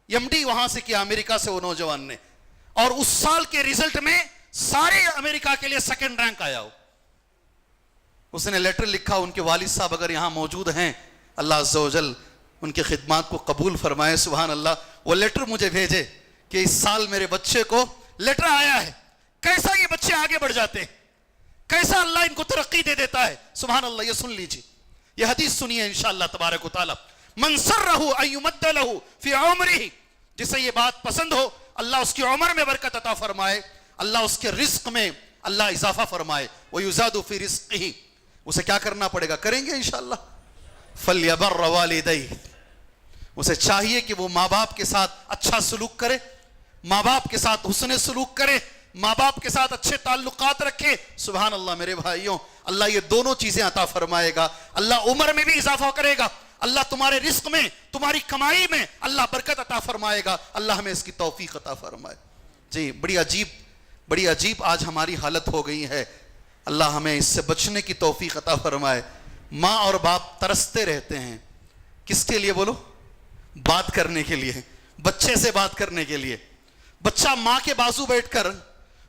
[SPEAKER 1] ایم ڈی وہاں سے کیا، امریکہ سے وہ نوجوان نے، اور اس سال کے ریزلٹ میں سارے امریکہ کے لیے 2nd رینک آیا ہو. اس نے لیٹر لکھا، ان کے والد صاحب اگر یہاں موجود ہیں، اللہ عز و جل ان کی خدمات کو قبول فرمائے. سبحان اللہ. وہ لیٹر مجھے بھیجے کہ اس سال میرے بچے کو لیٹر آیا ہے. کیسا یہ بچے آگے بڑھ جاتے ہیں، کیسا اللہ ان کو ترقی دے دیتا ہے. سبحان اللہ. یہ سن لیجیے، یہ حدیث سنیے انشاءاللہ تبارک و تعالی. من سرہ ان یمد لہ فی عمرہ، جسے یہ بات پسند ہو اللہ اس کی عمر میں برکت عطا فرمائے، اللہ اس کے رزق میں اللہ اضافہ فرمائے. وَيُزَادُ فِي رِزْقِهِ، اسے کیا کرنا پڑے گا؟ کریں گے انشاءاللہ. فَلْيَبَرَّ وَالِدَيْهِ، اسے چاہیے کہ وہ ماں باپ کے ساتھ اچھا سلوک کرے، ماں باپ کے ساتھ حسن سلوک کرے، ماں باپ کے ساتھ اچھے تعلقات رکھے. سبحان اللہ. میرے بھائیوں، اللہ یہ دونوں چیزیں عطا فرمائے گا. اللہ عمر میں بھی اضافہ کرے گا، اللہ تمہارے رزق میں، تمہاری کمائی میں اللہ برکت عطا فرمائے گا. اللہ ہمیں اس کی توفیق عطا فرمائے. جی بڑی عجیب آج ہماری حالت ہو گئی ہے. اللہ ہمیں اس سے بچنے کی توفیق عطا فرمائے. ماں اور باپ ترستے رہتے ہیں کس کے لیے بولو؟ بات کرنے کے لیے، بچے سے بات کرنے کے لیے. بچہ ماں کے بازو بیٹھ کر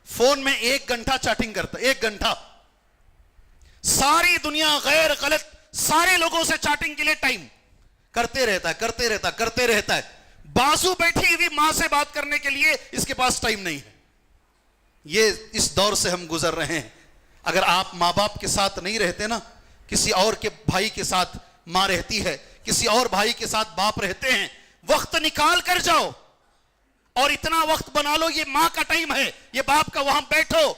[SPEAKER 1] فون میں 1 گھنٹہ چیٹنگ کرتا ہے، 1 گھنٹہ. ساری دنیا غیر غلط سارے لوگوں سے چیٹنگ کے لیے ٹائم کرتے رہتا ہے. بازو بیٹھی ہوئی ماں سے بات کرنے کے لیے اس کے پاس ٹائم نہیں ہے. یہ اس دور سے ہم گزر رہے ہیں. اگر آپ ماں باپ کے ساتھ نہیں رہتے نا، کسی اور کے بھائی کے ساتھ ماں رہتی ہے، کسی اور بھائی کے ساتھ باپ رہتے ہیں، وقت نکال کر جاؤ اور اتنا وقت بنا لو یہ ماں کا ٹائم ہے، یہ باپ کا، وہاں بیٹھو،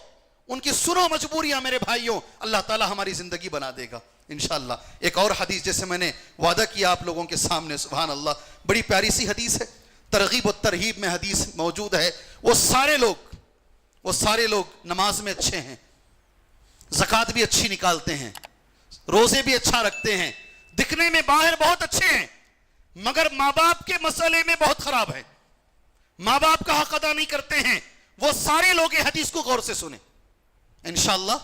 [SPEAKER 1] ان کی سنو مجبوریاں. میرے بھائیوں، اللہ تعالی ہماری زندگی بنا دے گا انشاءاللہ. ایک اور حدیث جیسے میں نے وعدہ کیا آپ لوگوں کے سامنے، سبحان اللہ، بڑی پیاری سی حدیث ہے، ترغیب و ترہیب میں حدیث موجود ہے. وہ سارے لوگ نماز میں اچھے ہیں، زکوٰۃ بھی اچھی نکالتے ہیں، روزے بھی اچھا رکھتے ہیں، دکھنے میں باہر بہت اچھے ہیں، مگر ماں باپ کے مسئلے میں بہت خراب ہے، ماں باپ کا حق ادا نہیں کرتے ہیں. وہ سارے لوگ یہ حدیث کو غور سے سنیں انشاءاللہ.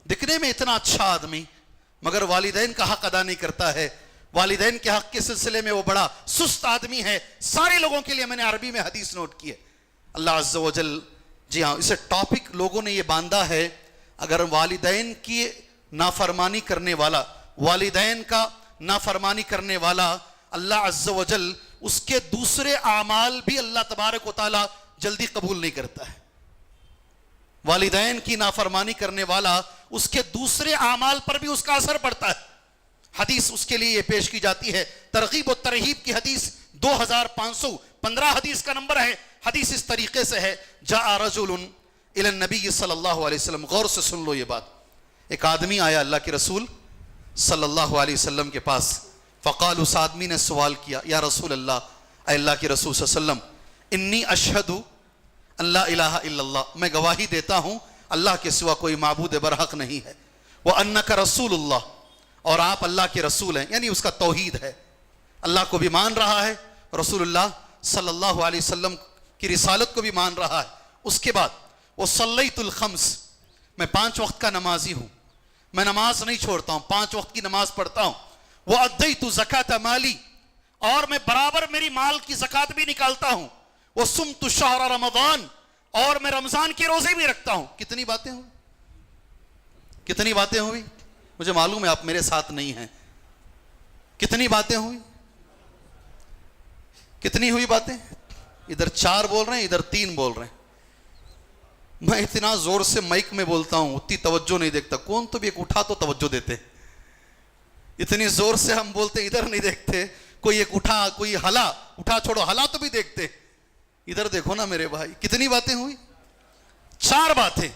[SPEAKER 1] دکھنے میں اتنا اچھا آدمی مگر والدین کا حق ادا نہیں کرتا ہے، والدین کے حق کے سلسلے میں وہ بڑا سست آدمی ہے. سارے لوگوں کے لیے میں نے عربی میں حدیث نوٹ کی ہے. اللہ عز و جل، جی ہاں، اسے ٹاپک لوگوں نے یہ باندھا ہے، اگر والدین کی نافرمانی کرنے والا، والدین کا نافرمانی کرنے والا، اللہ عز و جل اس کے دوسرے اعمال بھی اللہ تبارک و تعالی جلدی قبول نہیں کرتا ہے. والدین کی نافرمانی کرنے والا، اس کے دوسرے اعمال پر بھی اس کا اثر پڑتا ہے. حدیث اس کے لیے یہ پیش کی جاتی ہے، ترغیب و ترہیب کی حدیث 2515 حدیث کا نمبر ہے. حدیث اس طریقے سے ہے، جاء رجل الی النبی صلی اللہ علیہ وسلم. غور سے سن لو یہ بات. ایک آدمی آیا اللہ کے رسول صلی اللہ علیہ وسلم کے پاس. فقال، اس آدمی نے سوال کیا، یا رسول اللہ، اے اللہ کے رسول صلی اللہ علیہ وسلم، انی اشہد ان لا الہ الا اللہ، میں گواہی دیتا ہوں اللہ کے سوا کوئی معبود برحق نہیں ہے، وانک رسول اللہ، اور آپ اللہ کے رسول ہیں، یعنی اس کا توحید ہے، اللہ کو بھی مان رہا ہے، رسول اللہ صلی اللہ علیہ وسلم کی رسالت کو بھی مان رہا ہے. اس کے بعد وصلیت الخمس، میں 5 وقت کا نمازی ہوں، میں نماز نہیں چھوڑتا ہوں، 5 وقت کی نماز پڑھتا ہوں. وَأَدَّيْتُ زَكَاةَ مَالِي، اور میں برابر میری مال کی زکوٰۃ بھی نکالتا ہوں. وَصُمْتُ شَهْرَ رَمَضَان، اور میں رمضان کے روزے بھی رکھتا ہوں. کتنی باتیں ہوئی؟ مجھے معلوم ہے آپ میرے ساتھ نہیں ہیں. کتنی باتیں ہوئی؟ کتنی ہوئی باتیں؟ ادھر 4 بول رہے ہیں، ادھر 3 بول رہے ہیں. میں اتنا زور سے مائک میں بولتا ہوں، اتنی توجہ نہیں دیکھتا. کون تو بھی ایک اٹھا تو توجہ دیتے. اتنی زور سے ہم بولتے ادھر نہیں دیکھتے. کوئی ایک اٹھا، کوئی ہلا، اٹھا چھوڑو ہلا تو بھی دیکھتے. ادھر دیکھو نا میرے بھائی. کتنی باتیں ہوئی؟ 4 باتیں.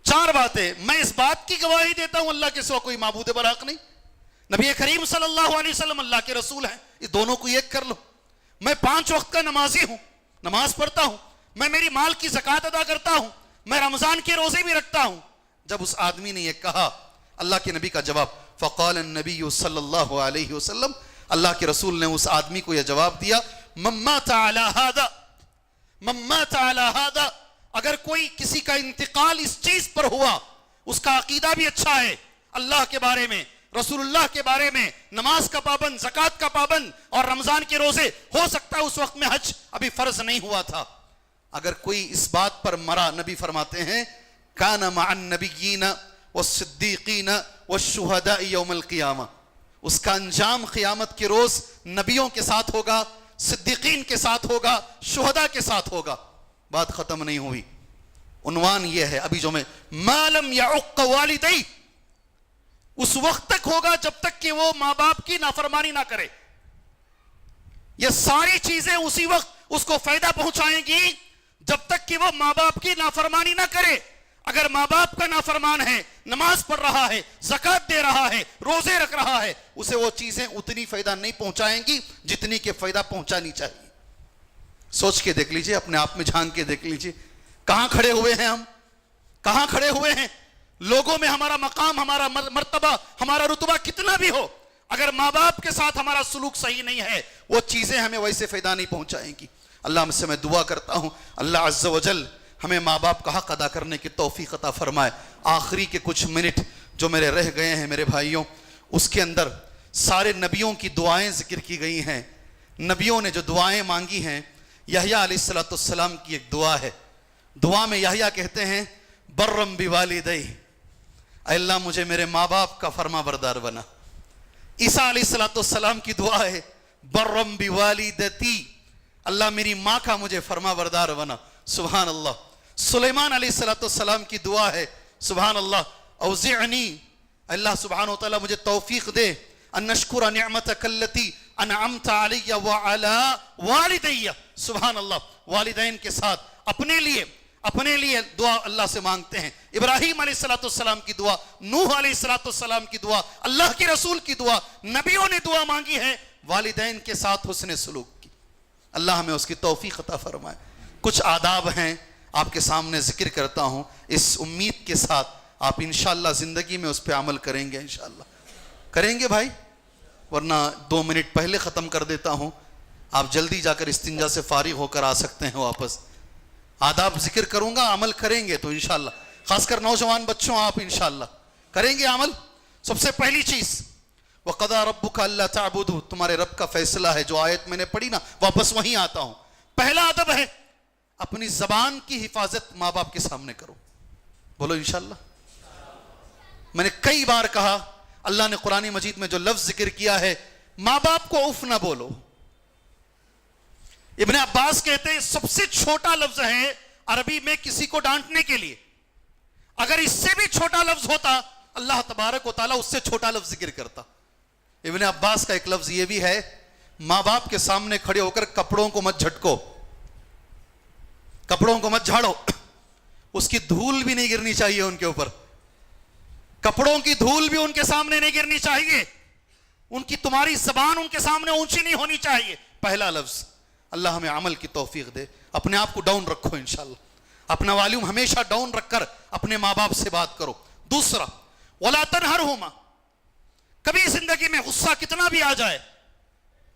[SPEAKER 1] 4 باتیں. میں اس بات کی گواہی دیتا ہوں اللہ کے سوا کوئی معبود برحق نہیں، نبی کریم صلی اللہ علیہ وسلم اللہ کے رسول ہیں. یہ دونوں کو ایک کر لو. میں 5 وقت کا نمازی ہوں، نماز پڑھتا ہوں، میں میری مال کی زکوٰۃ ادا کرتا ہوں، میں رمضان کے روزے بھی رکھتا ہوں. جب اس آدمی نے یہ کہا، اللہ کے نبی کا جواب، فقال النبی صلی اللہ علیہ وسلم، اللہ کے رسول نے اس آدمی کو یہ جواب دیا، من مات علی ھذا، اگر کوئی کسی کا انتقال اس چیز پر ہوا، اس کا عقیدہ بھی اچھا ہے، اللہ کے بارے میں، رسول اللہ کے بارے میں، نماز کا پابند، زکوٰۃ کا پابند اور رمضان کے روزے، ہو سکتا ہے اس وقت میں حج ابھی فرض نہیں ہوا تھا، اگر کوئی اس بات پر مرا، نبی فرماتے ہیں، کان مع النبیین والصدیقین والشہداء یوم القیامہ، اس کا انجام قیامت کے روز نبیوں کے ساتھ ہوگا، صدیقین کے ساتھ ہوگا، شہداء کے ساتھ ہوگا. بات ختم نہیں ہوئی. عنوان یہ ہے ابھی جو میں، ما لم یعق والدی، اس وقت تک ہوگا جب تک کہ وہ ماں باپ کی نافرمانی نہ کرے. یہ ساری چیزیں اسی وقت اس کو فائدہ پہنچائیں گی جب تک کہ وہ ماں باپ کی نافرمانی نہ کرے. اگر ماں باپ کا نافرمان ہے، نماز پڑھ رہا ہے، زکوٰۃ دے رہا ہے، روزے رکھ رہا ہے، اسے وہ چیزیں اتنی فائدہ نہیں پہنچائیں گی جتنی کہ فائدہ پہنچانی چاہیے. سوچ کے دیکھ لیجئے، اپنے آپ میں جھانک کے دیکھ لیجئے، کہاں کھڑے ہوئے ہیں ہم؟ کہاں کھڑے ہوئے ہیں؟ لوگوں میں ہمارا مقام، ہمارا مرتبہ، ہمارا رتبہ کتنا بھی ہو، اگر ماں باپ کے ساتھ ہمارا سلوک صحیح نہیں ہے، وہ چیزیں ہمیں ویسے فائدہ نہیں پہنچائیں گی. اللہ سے میں دعا کرتا ہوں، اللہ عز و جل ہمیں ماں باپ کا حق ادا کرنے کی توفیق عطا فرمائے. آخری کے کچھ منٹ جو میرے رہ گئے ہیں میرے بھائیوں، اس کے اندر سارے نبیوں کی دعائیں ذکر کی گئی ہیں. نبیوں نے جو دعائیں مانگی ہیں، یحییٰ علیہ الصلوۃ والسلام کی ایک دعا ہے. دعا میں یحییٰ کہتے ہیں برم بوالدی، اے اللہ مجھے میرے ماں باپ کا فرما بردار بنا. عیسیٰ علیہ الصلوۃ والسلام کی دعا ہے برم بوالدتی، اللہ میری ماں کا مجھے فرما بردار بنا. سبحان اللہ. سلیمان علیہ الصلوۃ والسلام کی دعا ہے سبحان اللہ اوزعنی، اللہ سبحانہ و تعالیٰ مجھے توفیق دے ان اشکر نعمتک التی انعمت علی وعلی والدی. سبحان اللہ. والدین کے ساتھ اپنے لیے دعا اللہ سے مانگتے ہیں. ابراہیم علیہ الصلوۃ والسلام کی دعا، نوح علیہ الصلوۃ والسلام کی دعا، اللہ کے رسول کی دعا، نبیوں نے دعا مانگی ہے والدین کے ساتھ حسن سلوک کی. اللہ ہمیں اس کی توفیق عطا فرمائے. کچھ آداب ہیں آپ کے سامنے ذکر کرتا ہوں، اس امید کے ساتھ آپ انشاءاللہ زندگی میں اس پہ عمل کریں گے. انشاءاللہ کریں گے بھائی، ورنہ 2 منٹ پہلے ختم کر دیتا ہوں. آپ جلدی جا کر استنجا سے فارغ ہو کر آ سکتے ہیں واپس. آداب ذکر کروں گا، عمل کریں گے تو انشاءاللہ، خاص کر نوجوان بچوں آپ انشاءاللہ کریں گے عمل. سب سے پہلی چیز وَقَضَىٰ رَبُّكَ أَلَّا تَعْبُدُوا، تمہارے رب کا فیصلہ ہے. جو آیت میں نے پڑھی نا، واپس وہیں آتا ہوں. پہلا ادب ہے اپنی زبان کی حفاظت ماں باپ کے سامنے کرو. بولو انشاءاللہ. میں نے کئی بار کہا اللہ نے قرآن مجید میں جو لفظ ذکر کیا ہے ماں باپ کو اف نہ بولو. ابن عباس کہتے ہیں سب سے چھوٹا لفظ ہے عربی میں کسی کو ڈانٹنے کے لیے. اگر اس سے بھی چھوٹا لفظ ہوتا اللہ تبارک و تعالیٰ اس سے چھوٹا لفظ ذکر کرتا. ابن عباس کا ایک لفظ یہ بھی ہے ماں باپ کے سامنے کھڑے ہو کر کپڑوں کو مت جھٹکو، کپڑوں کو مت جھاڑو، اس کی دھول بھی نہیں گرنی چاہیے ان کے اوپر. کپڑوں کی دھول بھی ان کے سامنے نہیں گرنی چاہیے. ان کی تمہاری زبان ان کے سامنے اونچی نہیں ہونی چاہیے. پہلا لفظ. اللہ ہمیں عمل کی توفیق دے. اپنے آپ کو ڈاؤن رکھو انشاءاللہ. اپنا والیوم ہمیشہ ڈاؤن رکھ کر اپنے ماں باپ سے بات کرو. دوسرا وَلَا تَنْهَرْهُمَا، کبھی زندگی میں غصہ کتنا بھی آ جائے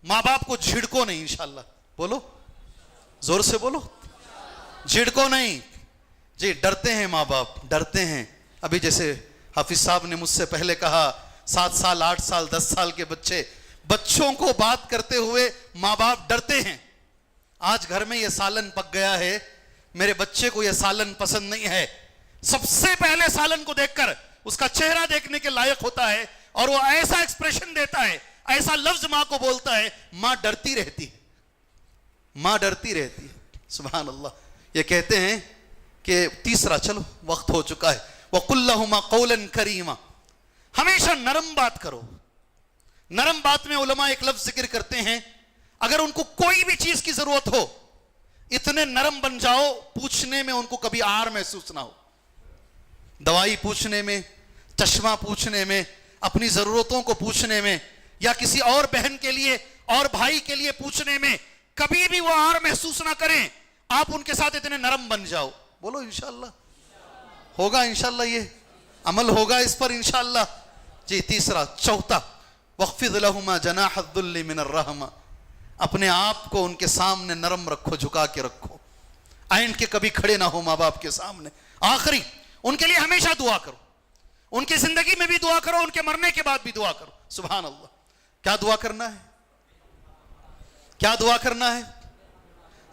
[SPEAKER 1] ماں باپ کو جھڑکو نہیں. انشاءاللہ بولو، زور سے بولو، جھڑکو نہیں. جی ڈرتے ہیں ماں باپ، ڈرتے ہیں. ابھی جیسے حافظ صاحب نے مجھ سے پہلے کہا 7 سال 8 سال 10 سال کے بچوں کو بات کرتے ہوئے ماں باپ ڈرتے ہیں. آج گھر میں یہ سالن پک گیا ہے، میرے بچے کو یہ سالن پسند نہیں ہے. سب سے پہلے سالن کو دیکھ کر اس کا چہرہ دیکھنے کے لائق ہوتا ہے اور وہ ایسا ایکسپریشن دیتا ہے، ایسا لفظ ماں کو بولتا ہے. ماں ڈرتی رہتی ہے، ماں ڈرتی رہتی ہے. سبحان اللہ. یہ کہتے ہیں کہ تیسرا، چلو وقت ہو چکا ہے، وَقُلْ لَهُمَا قَوْلًا كَرِيمًا، ہمیشہ نرم بات کرو. نرم بات میں علماء ایک لفظ ذکر کرتے ہیں اگر ان کو کوئی بھی چیز کی ضرورت ہو اتنے نرم بن جاؤ پوچھنے میں ان کو کبھی آر محسوس نہ ہو. دوائی پوچھنے میں، چشمہ پوچھنے میں، اپنی ضرورتوں کو پوچھنے میں، یا کسی اور بہن کے لیے اور بھائی کے لیے پوچھنے میں کبھی بھی وہ آر محسوس نہ کریں. آپ ان کے ساتھ اتنے نرم بن جاؤ. بولو انشاءاللہ ہوگا، انشاءاللہ یہ عمل ہوگا اس پر انشاءاللہ. جی تیسرا. چوتھا وَخْفِضْ لَهُمَا جَنَاحَ الذُّلِّ مِنَ الرَّحْمَةِ، اپنے آپ کو ان کے سامنے نرم رکھو، جھکا کے رکھو. اینڈ کے کبھی کھڑے نہ ہو ماں باپ کے سامنے. آخری، ان کے لیے ہمیشہ دعا کرو. ان کی زندگی میں بھی دعا کرو، ان کے مرنے کے بعد بھی دعا کرو. سبحان اللہ. کیا دعا کرنا ہے؟ کیا دعا کرنا ہے؟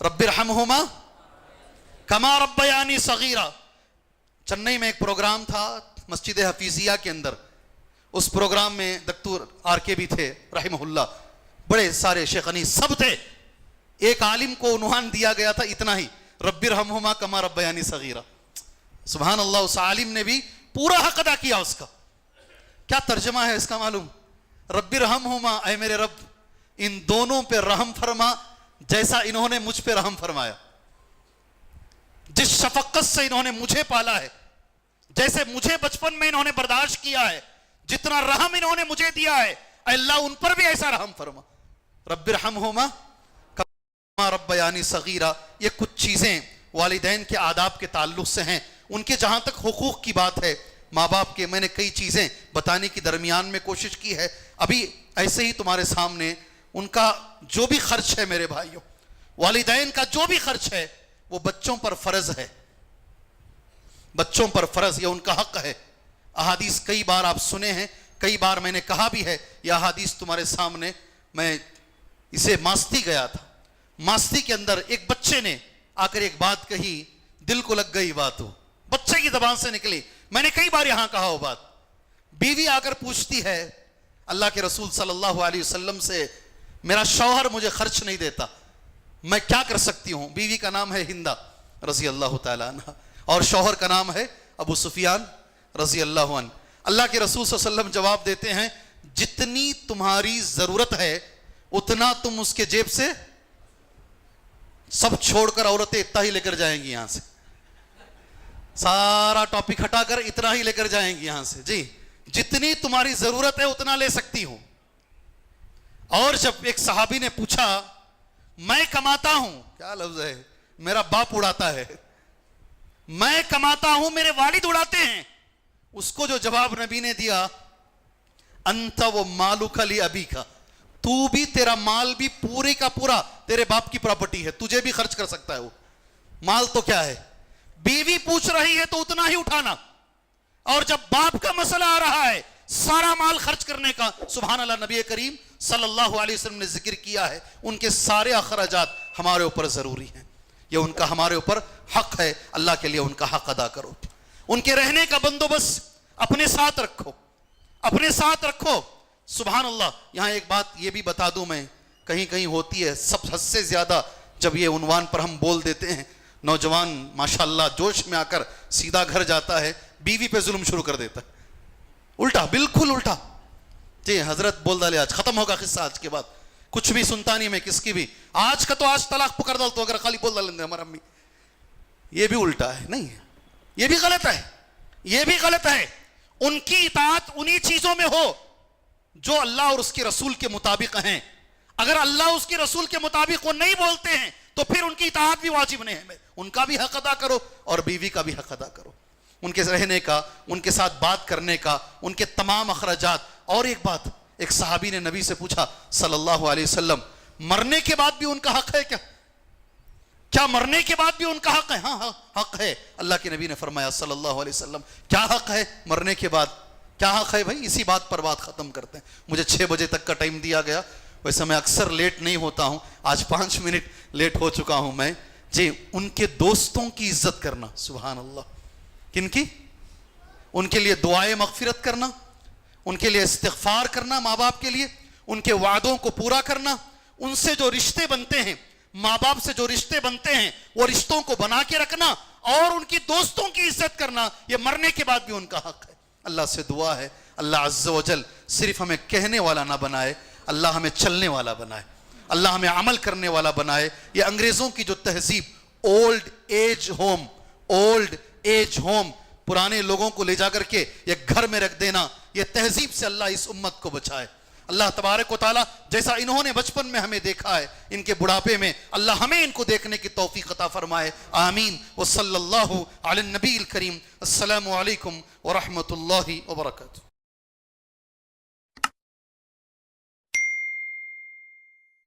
[SPEAKER 1] رب ارحمہما کما ربیانی صغیرا. چنئی میں ایک پروگرام تھا مسجد حفیظیہ کے اندر. اس پروگرام میں دکتور آر کے بھی تھے رحمہ اللہ، بڑے سارے شیخ انیس سب تھے. ایک عالم کو عنوان دیا گیا تھا اتنا ہی، رب ارحمہما کما ربیانی صغیرا. سبحان اللہ. اس عالم نے بھی پورا حق ادا کیا اس کا. کیا ترجمہ ہے اس کا معلوم؟ رب ارحمہما، اے میرے رب ان دونوں پہ رحم فرما جیسا انہوں نے مجھ پہ رحم فرمایا. جس شفقت سے انہوں نے مجھے پالا ہے، جیسے مجھے بچپن میں انہوں نے برداشت کیا ہے، جتنا رحم انہوں نے مجھے دیا ہے، اے اللہ ان پر بھی ایسا رحم فرما. رب ارحمہما کما ربیانی صغیرا. یہ کچھ چیزیں والدین کے آداب کے تعلق سے ہیں. ان کے جہاں تک حقوق کی بات ہے ماں باپ کے، میں نے کئی چیزیں بتانے کی درمیان میں کوشش کی ہے. ابھی ایسے ہی تمہارے سامنے ان کا جو بھی خرچ ہے میرے بھائیوں، والدین کا جو بھی خرچ ہے وہ بچوں پر فرض ہے. بچوں پر فرض، یہ ان کا حق ہے. احادیث کئی بار آپ سنے ہیں کئی بار میں نے کہا بھی ہے، یہ حدیث تمہارے سامنے، میں اسے ماستی گیا تھا، ماستی کے اندر ایک بچے نے آ کر ایک بات کہی، دل کو لگ گئی بات، ہو بچے کی زبان سے نکلی، میں نے کئی بار یہاں کہا وہ بات. بیوی آ کر پوچھتی ہے اللہ کے رسول صلی اللہ علیہ وسلم سے، میرا شوہر مجھے خرچ نہیں دیتا، میں کیا کر سکتی ہوں؟ بیوی کا نام ہے ہندا رضی اللہ تعالیٰ عنہ، اور شوہر کا نام ہے ابو سفیان رضی اللہ عنہ. اللہ کے رسول صلی اللہ علیہ وسلم جواب دیتے ہیں، جتنی تمہاری ضرورت ہے اتنا تم اس کے جیب سے، سب چھوڑ کر عورتیں اتنا ہی لے کر جائیں گی یہاں سے، سارا ٹاپک ہٹا کر اتنا ہی لے کر جائیں گی یہاں سے، جی جتنی تمہاری ضرورت ہے اتنا لے سکتی ہوں. اور جب ایک صحابی نے پوچھا میں کماتا ہوں، کیا لفظ ہے، میرا باپ اڑاتا ہے، میں کماتا ہوں میرے والد اڑاتے ہیں، اس کو جو جواب نبی نے دیا، انت و مالک لابیک، تو بھی، تیرا مال بھی پورے کا پورا تیرے باپ کی پراپرٹی ہے، تجھے بھی خرچ کر سکتا ہے وہ مال. تو کیا ہے، بیوی پوچھ رہی ہے تو اتنا ہی اٹھانا، اور جب باپ کا مسئلہ آ رہا ہے سارا مال خرچ کرنے کا، سبحان اللہ، نبی کریم صلی اللہ علیہ وسلم نے ذکر کیا ہے ان کے سارے اخراجات ہمارے اوپر ضروری ہیں، یہ ان کا ہمارے اوپر حق ہے، اللہ کے لیے ان کا حق ادا کرو. ان کے رہنے کا بندوبست اپنے ساتھ رکھو، اپنے ساتھ رکھو. سبحان اللہ. یہاں ایک بات یہ بھی بتا دوں میں، کہیں کہیں ہوتی ہے، سب حد سے زیادہ جب یہ عنوان پر ہم بول دیتے ہیں، نوجوان ماشاءاللہ جوش میں آ کر سیدھا گھر جاتا ہے، بیوی پہ ظلم شروع کر دیتا ہے، الٹا، بالکل الٹا. جی حضرت بول ڈالے، آج ختم ہوگا قصہ، آج کے بعد کچھ بھی سنتا نہیں میں کس کی بھی، آج کا تو آج طلاق پکڑ ڈال تو اگر خالی بول ڈالیں ہمارا امی. یہ بھی الٹا ہے، نہیں ہے، یہ بھی غلط ہے، یہ بھی غلط ہے. ان کی اطاعت انہی چیزوں میں ہو جو اللہ اور اس کے رسول کے مطابق ہیں. اگر اللہ اس کے رسول کے مطابق وہ نہیں بولتے ہیں تو پھر ان کی اطاعت بھی واجب نہیں ہے. ان کا بھی حق ادا کرو اور بیوی کا بھی حق ادا کرو، ان کے رہنے کا، ان کے ساتھ بات کرنے کا، ان کے تمام اخراجات. اور ایک بات، ایک صحابی نے نبی سے پوچھا صلی اللہ علیہ وسلم، مرنے کے بعد بھی ان کا حق ہے کیا؟ کیا مرنے کے بعد بھی ان کا حق ہے؟ ہاں حق ہے. اللہ کے نبی نے فرمایا صلی اللہ علیہ وسلم، کیا حق ہے مرنے کے بعد؟ کیا حق ہے بھائی؟ اسی بات پر بات ختم کرتے ہیں. مجھے 6 بجے تک کا ٹائم دیا گیا، ویسے میں اکثر لیٹ نہیں ہوتا ہوں، آج 5 منٹ لیٹ ہو چکا ہوں میں. جی ان کے دوستوں کی عزت کرنا، سبحان اللہ. کن کی؟ ان کے لیے دعائے مغفرت کرنا، ان کے لیے استغفار کرنا، ماں باپ کے لیے ان کے وعدوں کو پورا کرنا، ان سے جو رشتے بنتے ہیں، ماں باپ سے جو رشتے بنتے ہیں وہ رشتوں کو بنا کے رکھنا، اور ان کی دوستوں کی عزت کرنا، یہ مرنے کے بعد بھی ان کا حق ہے. اللہ سے دعا ہے اللہ عز و جل صرف ہمیں کہنے والا نہ بنائے، اللہ ہمیں چلنے والا بنائے، اللہ ہمیں عمل کرنے والا بنائے. یہ انگریزوں کی جو تہذیب، اولڈ ایج ہوم، پرانے لوگوں کو لے جا کر کے یہ گھر میں رکھ دینا، یہ تہذیب سے اللہ اس امت کو بچائے. اللہ تبارک و تعالیٰ جیسا انہوں نے بچپن میں ہمیں دیکھا ہے، ان کے بڑھاپے میں اللہ ہمیں ان کو دیکھنے کی توفیق عطا فرمائے. آمین. وصلی اللہ علی النبی الکریم. السلام علیکم ورحمۃ اللہ وبرکاتہ.